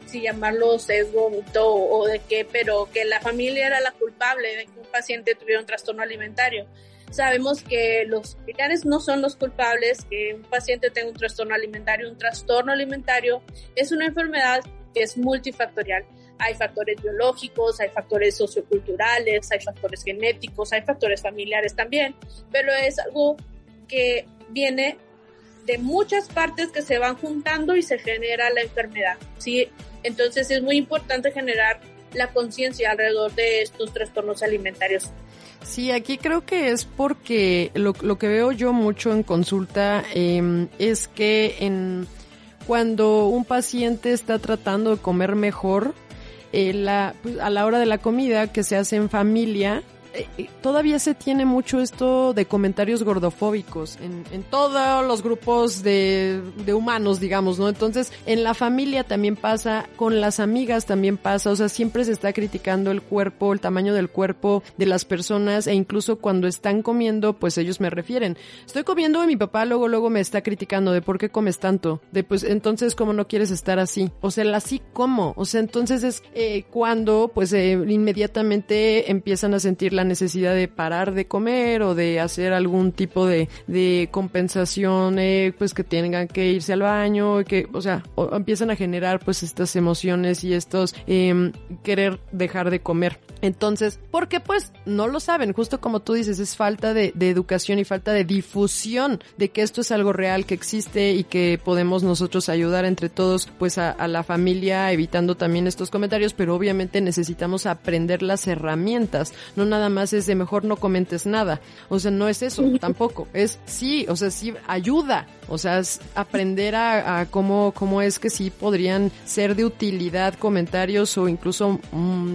F: si llamarlo sesgo, mito o de qué, pero que la familia era la culpable de que un paciente tuviera un trastorno alimentario. Sabemos que los familiares no son los culpables, que un paciente tenga un trastorno alimentario. Un trastorno alimentario es una enfermedad que es multifactorial. Hay factores biológicos, hay factores socioculturales, hay factores genéticos, hay factores familiares también, pero es algo que viene de muchas partes que se van juntando y se genera la enfermedad, ¿sí? Entonces es muy importante generar la conciencia alrededor de estos trastornos alimentarios.
B: Sí, aquí creo que es porque lo que veo yo mucho en consulta es que cuando un paciente está tratando de comer mejor, a la hora de la comida que se hace en familia, todavía se tiene mucho esto de comentarios gordofóbicos en todos los grupos de humanos, digamos, ¿no? Entonces, en la familia también pasa, con las amigas también pasa, o sea, siempre se está criticando el cuerpo, el tamaño del cuerpo de las personas, e incluso cuando están comiendo, pues ellos me refieren, estoy comiendo y mi papá luego me está criticando de por qué comes tanto, de pues entonces cómo no quieres estar así, o sea, el así como, o sea, entonces es cuando pues inmediatamente empiezan a sentir la necesidad de parar de comer o de hacer algún tipo de compensación, pues que tengan que irse al baño, o empiezan a generar pues estas emociones y estos querer dejar de comer. Entonces, porque pues no lo saben, justo como tú dices, es falta de educación y falta de difusión de que esto es algo real, que existe y que podemos nosotros ayudar entre todos pues a la familia, evitando también estos comentarios, pero obviamente necesitamos aprender las herramientas, no nada más es de mejor no comentes nada, o sea, no es eso tampoco, es sí, o sea, sí ayuda, o sea, es aprender a cómo es que sí podrían ser de utilidad comentarios o incluso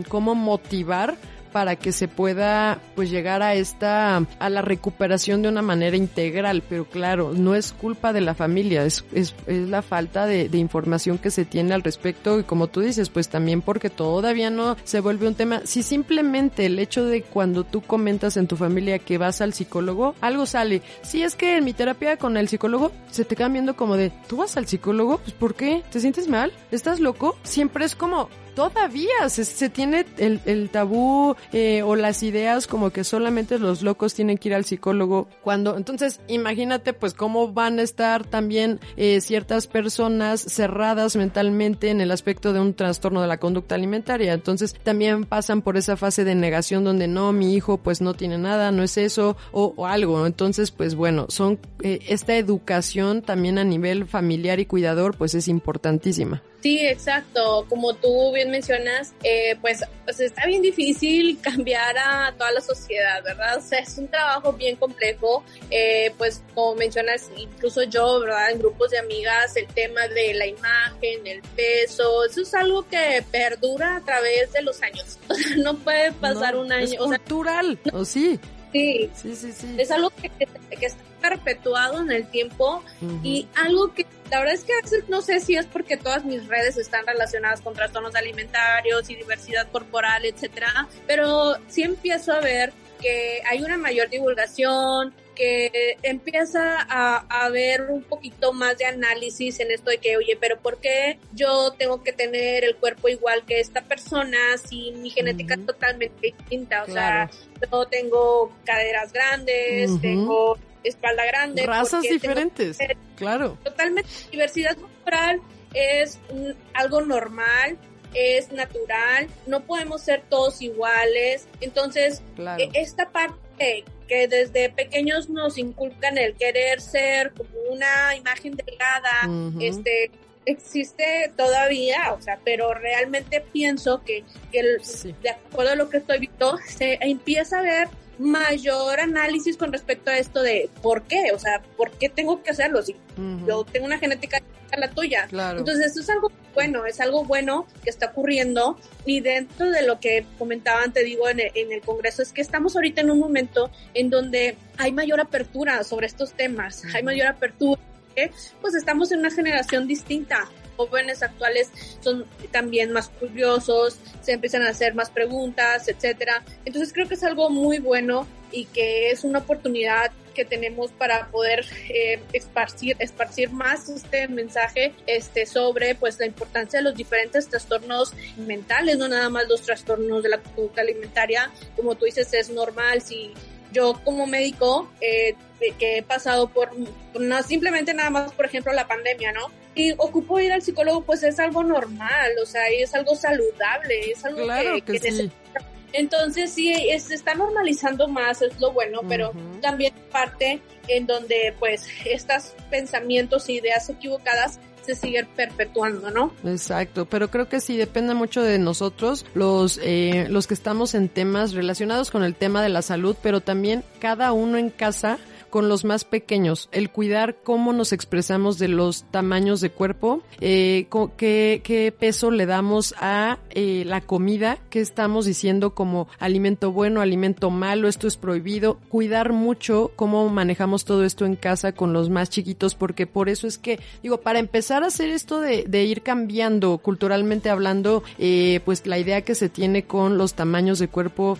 B: cómo motivar para que se pueda pues llegar a la recuperación de una manera integral, pero claro, no es culpa de la familia, es la falta de información que se tiene al respecto y como tú dices, pues también porque todavía no se vuelve un tema. Si simplemente el hecho de cuando tú comentas en tu familia que vas al psicólogo, algo sale. Si es que en mi terapia con el psicólogo se te quedan viendo como de, ¿tú vas al psicólogo? Pues ¿por qué? ¿Te sientes mal? ¿Estás loco? Siempre es como todavía se tiene el tabú o las ideas como que solamente los locos tienen que ir al psicólogo, cuando entonces imagínate pues cómo van a estar también ciertas personas cerradas mentalmente en el aspecto de un trastorno de la conducta alimentaria. Entonces también pasan por esa fase de negación donde no, mi hijo pues no tiene nada, no es eso o algo. Entonces pues bueno, son esta educación también a nivel familiar y cuidador pues es importantísima.
F: Sí, exacto. Como tú bien mencionas, pues está bien difícil cambiar a toda la sociedad, ¿verdad? O sea, es un trabajo bien complejo. Pues como mencionas, incluso yo, ¿verdad? En grupos de amigas, el tema de la imagen, el peso, eso es algo que perdura a través de los años. O sea, no puede pasar un año.
B: Es cultural, ¿o sí?
F: Sí.
B: Sí.
F: Es algo que está perpetuado en el tiempo y algo que la verdad es que a veces no sé si es porque todas mis redes están relacionadas con trastornos alimentarios y diversidad corporal, etcétera, pero sí empiezo a ver que hay una mayor divulgación, que empieza a haber un poquito más de análisis en esto de que, oye, pero ¿por qué yo tengo que tener el cuerpo igual que esta persona si mi genética es totalmente distinta? O sea, yo tengo caderas grandes, tengo espalda grande.
B: Razas diferentes, claro.
F: Totalmente. Diversidad corporal es algo normal, es natural, no podemos ser todos iguales. Entonces, esta parte que desde pequeños nos inculcan el querer ser como una imagen delgada, existe todavía, o sea, pero realmente pienso que de acuerdo a lo que estoy viendo, se empieza a ver mayor análisis con respecto a esto de ¿por qué? O sea, ¿por qué tengo que hacerlo? Si yo tengo una genética a la tuya. Claro. Entonces, esto es algo bueno que está ocurriendo, y dentro de lo que comentaban, te digo, en el Congreso, es que estamos ahorita en un momento en donde hay mayor apertura sobre estos temas, hay mayor apertura, pues estamos en una generación distinta. Jóvenes actuales son también más curiosos, se empiezan a hacer más preguntas, etcétera. Entonces creo que es algo muy bueno y que es una oportunidad que tenemos para poder esparcir más este mensaje sobre pues la importancia de los diferentes trastornos mentales, no nada más los trastornos de la conducta alimentaria. Como tú dices, es normal. Si yo como médico que he pasado por simplemente nada más, por ejemplo, la pandemia, ¿no? Y ocupo ir al psicólogo, pues es algo normal, o sea, es algo saludable, es algo que sí. Entonces sí, se está normalizando más, es lo bueno, pero también parte en donde pues estos pensamientos e ideas equivocadas se siguen perpetuando, ¿no?
B: Exacto, pero creo que sí depende mucho de nosotros, los que estamos en temas relacionados con el tema de la salud, pero también cada uno en casa con los más pequeños, el cuidar cómo nos expresamos de los tamaños de cuerpo, qué peso le damos a la comida, qué estamos diciendo como alimento bueno, alimento malo, esto es prohibido, cuidar mucho cómo manejamos todo esto en casa con los más chiquitos, porque por eso es que, digo, para empezar a hacer esto de ir cambiando culturalmente hablando, pues la idea que se tiene con los tamaños de cuerpo,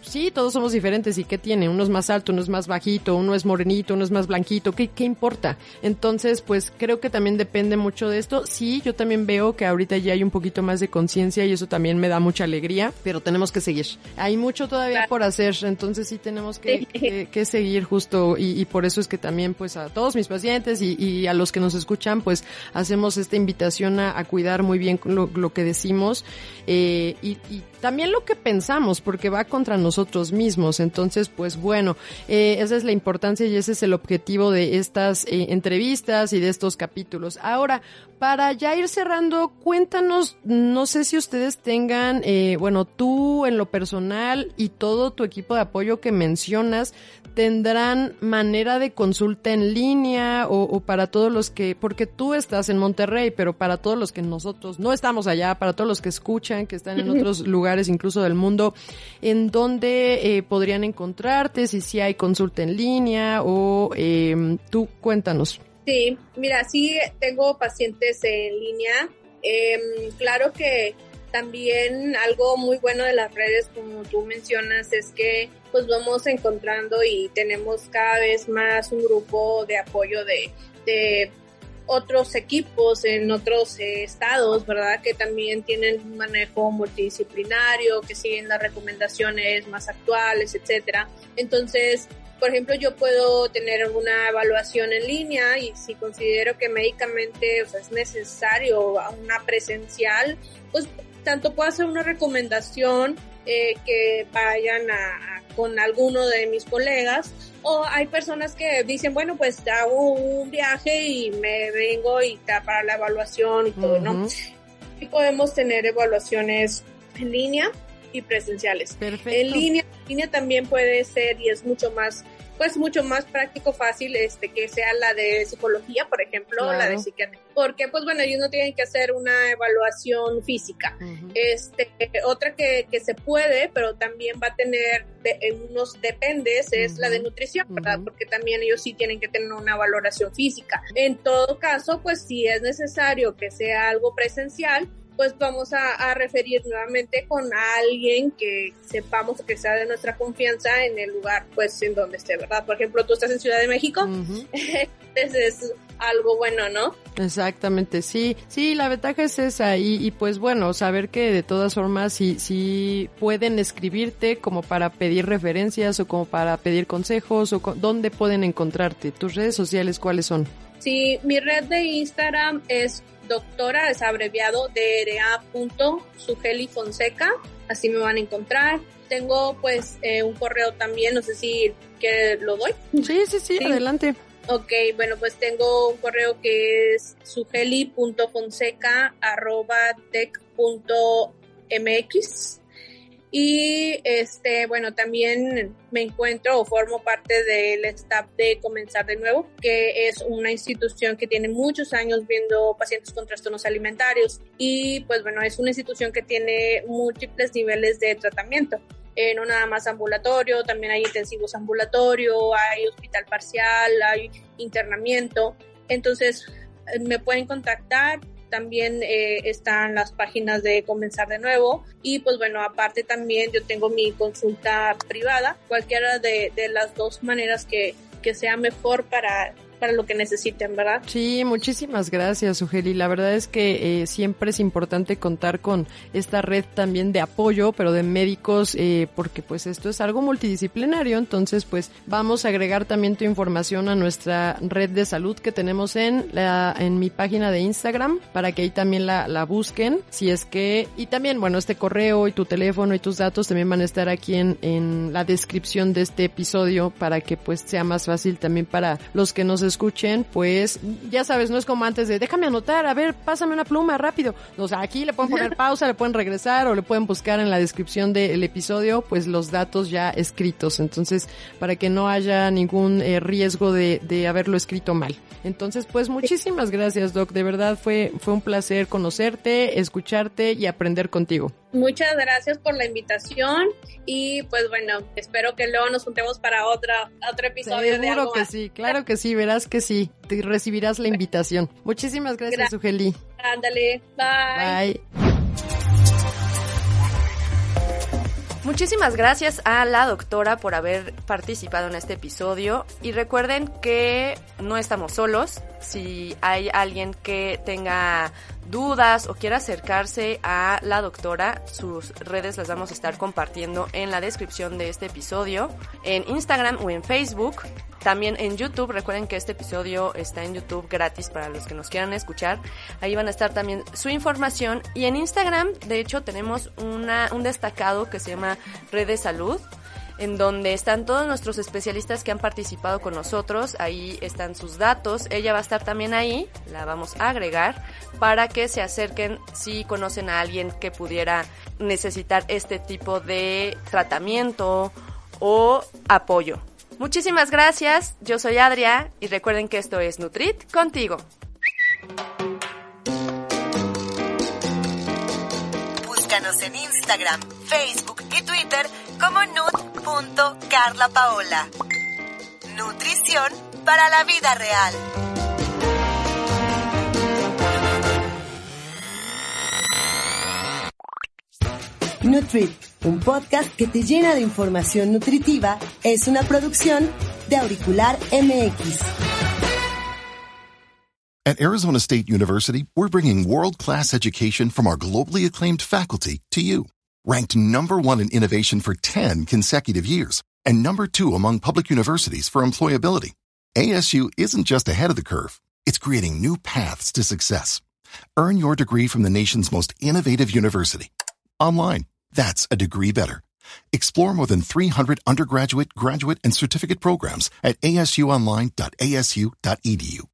B: sí, todos somos diferentes, ¿y qué tiene? Uno es más alto, uno es más bajito, uno es morenito, uno es más blanquito, ¿qué importa? Entonces, pues creo que también depende mucho de esto. Sí, yo también veo que ahorita ya hay un poquito más de conciencia y eso también me da mucha alegría, pero tenemos que seguir. Hay mucho todavía por hacer, entonces sí tenemos que seguir justo y por eso es que también pues a todos mis pacientes y a los que nos escuchan pues hacemos esta invitación a cuidar muy bien lo que decimos y también lo que pensamos, porque va contra nosotros mismos. Entonces, pues bueno, esa es la importancia y ese es el objetivo de estas entrevistas y de estos capítulos. Ahora, para ya ir cerrando, cuéntanos, no sé si ustedes tengan, bueno, tú en lo personal y todo tu equipo de apoyo que mencionas, ¿tendrán manera de consulta en línea o para todos los que, porque tú estás en Monterrey, pero para todos los que nosotros no estamos allá, para todos los que escuchan, que están en otros lugares incluso del mundo, ¿en dónde podrían encontrarte? Si hay consulta en línea o tú cuéntanos.
F: Sí, mira, sí tengo pacientes en línea. Claro que también algo muy bueno de las redes, como tú mencionas, es que pues vamos encontrando y tenemos cada vez más un grupo de apoyo de otros equipos en otros estados, ¿verdad? Que también tienen un manejo multidisciplinario, que siguen las recomendaciones más actuales, etcétera. Entonces, por ejemplo, yo puedo tener una evaluación en línea y si considero que médicamente, o sea, es necesario una presencial, pues tanto puedo hacer una recomendación que vayan con alguno de mis colegas, o hay personas que dicen, bueno, pues hago un viaje y me vengo y para la evaluación y todo, ¿no? Y podemos tener evaluaciones en línea y presenciales.
B: Perfecto.
F: En línea también puede ser y es mucho más práctico, fácil, que sea la de psicología, por ejemplo, claro. La de psiquiatría, porque pues bueno, ellos no tienen que hacer una evaluación física. Otra que se puede, pero también va a tener unos dependes, es la de nutrición, ¿verdad? Porque también ellos sí tienen que tener una valoración física. En todo caso, pues si es necesario que sea algo presencial, pues vamos a referir nuevamente con alguien que sepamos que sea de nuestra confianza en el lugar, pues, en donde esté, ¿verdad? Por ejemplo, tú estás en Ciudad de México, es algo bueno, ¿no?
B: Exactamente, sí, la ventaja es esa y pues bueno, saber que de todas formas si pueden escribirte como para pedir referencias o como para pedir consejos o ¿dónde pueden encontrarte? ¿Tus redes sociales cuáles son?
F: Sí, mi red de Instagram es doctora, es abreviado dra.sugelifonseca, así me van a encontrar. Tengo pues un correo también, no sé si lo doy.
B: Sí, adelante.
F: Ok, bueno, pues tengo un correo que es sugeli.fonseca@tec.mx. Y bueno, también me encuentro o formo parte del staff de Comenzar de Nuevo, que es una institución que tiene muchos años viendo pacientes con trastornos alimentarios y pues bueno, es una institución que tiene múltiples niveles de tratamiento. No nada más ambulatorio, también hay intensivos ambulatorio, hay hospital parcial, hay internamiento. Entonces me pueden contactar. También están las páginas de Comenzar de Nuevo y pues bueno, aparte también yo tengo mi consulta privada, cualquiera de las dos maneras que sea mejor para lo que necesiten, ¿verdad?
B: Sí, muchísimas gracias, Sugeli. La verdad es que siempre es importante contar con esta red también de apoyo, pero de médicos, porque pues esto es algo multidisciplinario, entonces pues vamos a agregar también tu información a nuestra red de salud que tenemos en mi página de Instagram, para que ahí también la busquen, si es que, y también, bueno, este correo y tu teléfono y tus datos también van a estar aquí en la descripción de este episodio, para que pues sea más fácil también para los que nos escuchen, pues ya sabes, no es como antes de déjame anotar, a ver, pásame una pluma rápido. O sea, aquí le pueden poner pausa, le pueden regresar o le pueden buscar en la descripción del episodio pues los datos ya escritos, entonces para que no haya ningún riesgo de haberlo escrito mal. Entonces pues muchísimas gracias, Doc, de verdad fue un placer conocerte, escucharte y aprender contigo.
F: Muchas gracias por la invitación y pues bueno, espero que luego nos juntemos para otro episodio.
B: Seguro que sí, claro que sí, verás que sí, te recibirás la invitación. Muchísimas gracias, Sugeli.
F: Ándale, bye.
B: Bye.
E: Muchísimas gracias a la doctora por haber participado en este episodio y recuerden que no estamos solos. Si hay alguien que tenga dudas o quiera acercarse a la doctora, sus redes las vamos a estar compartiendo en la descripción de este episodio, en Instagram o en Facebook. También en YouTube, recuerden que este episodio está en YouTube gratis para los que nos quieran escuchar. Ahí van a estar también su información. Y en Instagram, de hecho, tenemos un destacado que se llama Red de Salud, en donde están todos nuestros especialistas que han participado con nosotros. Ahí están sus datos. Ella va a estar también ahí, la vamos a agregar, para que se acerquen si conocen a alguien que pudiera necesitar este tipo de tratamiento o apoyo. Muchísimas gracias, yo soy Adria y recuerden que esto es Nutrit contigo.
D: Búscanos en Instagram, Facebook y Twitter como nut.carlapaola. Nutrición para la vida real. Nutrit, un podcast que te llena de información nutritiva, es una producción de Auricular MX.
A: At Arizona State University, we're bringing world-class education from our globally acclaimed faculty to you. Ranked #1 in innovation for 10 consecutive years and #2 among public universities for employability. ASU isn't just ahead of the curve. It's creating new paths to success. Earn your degree from the nation's most innovative university. Online. That's a degree better. Explore more than 300 undergraduate, graduate, and certificate programs at asuonline.asu.edu.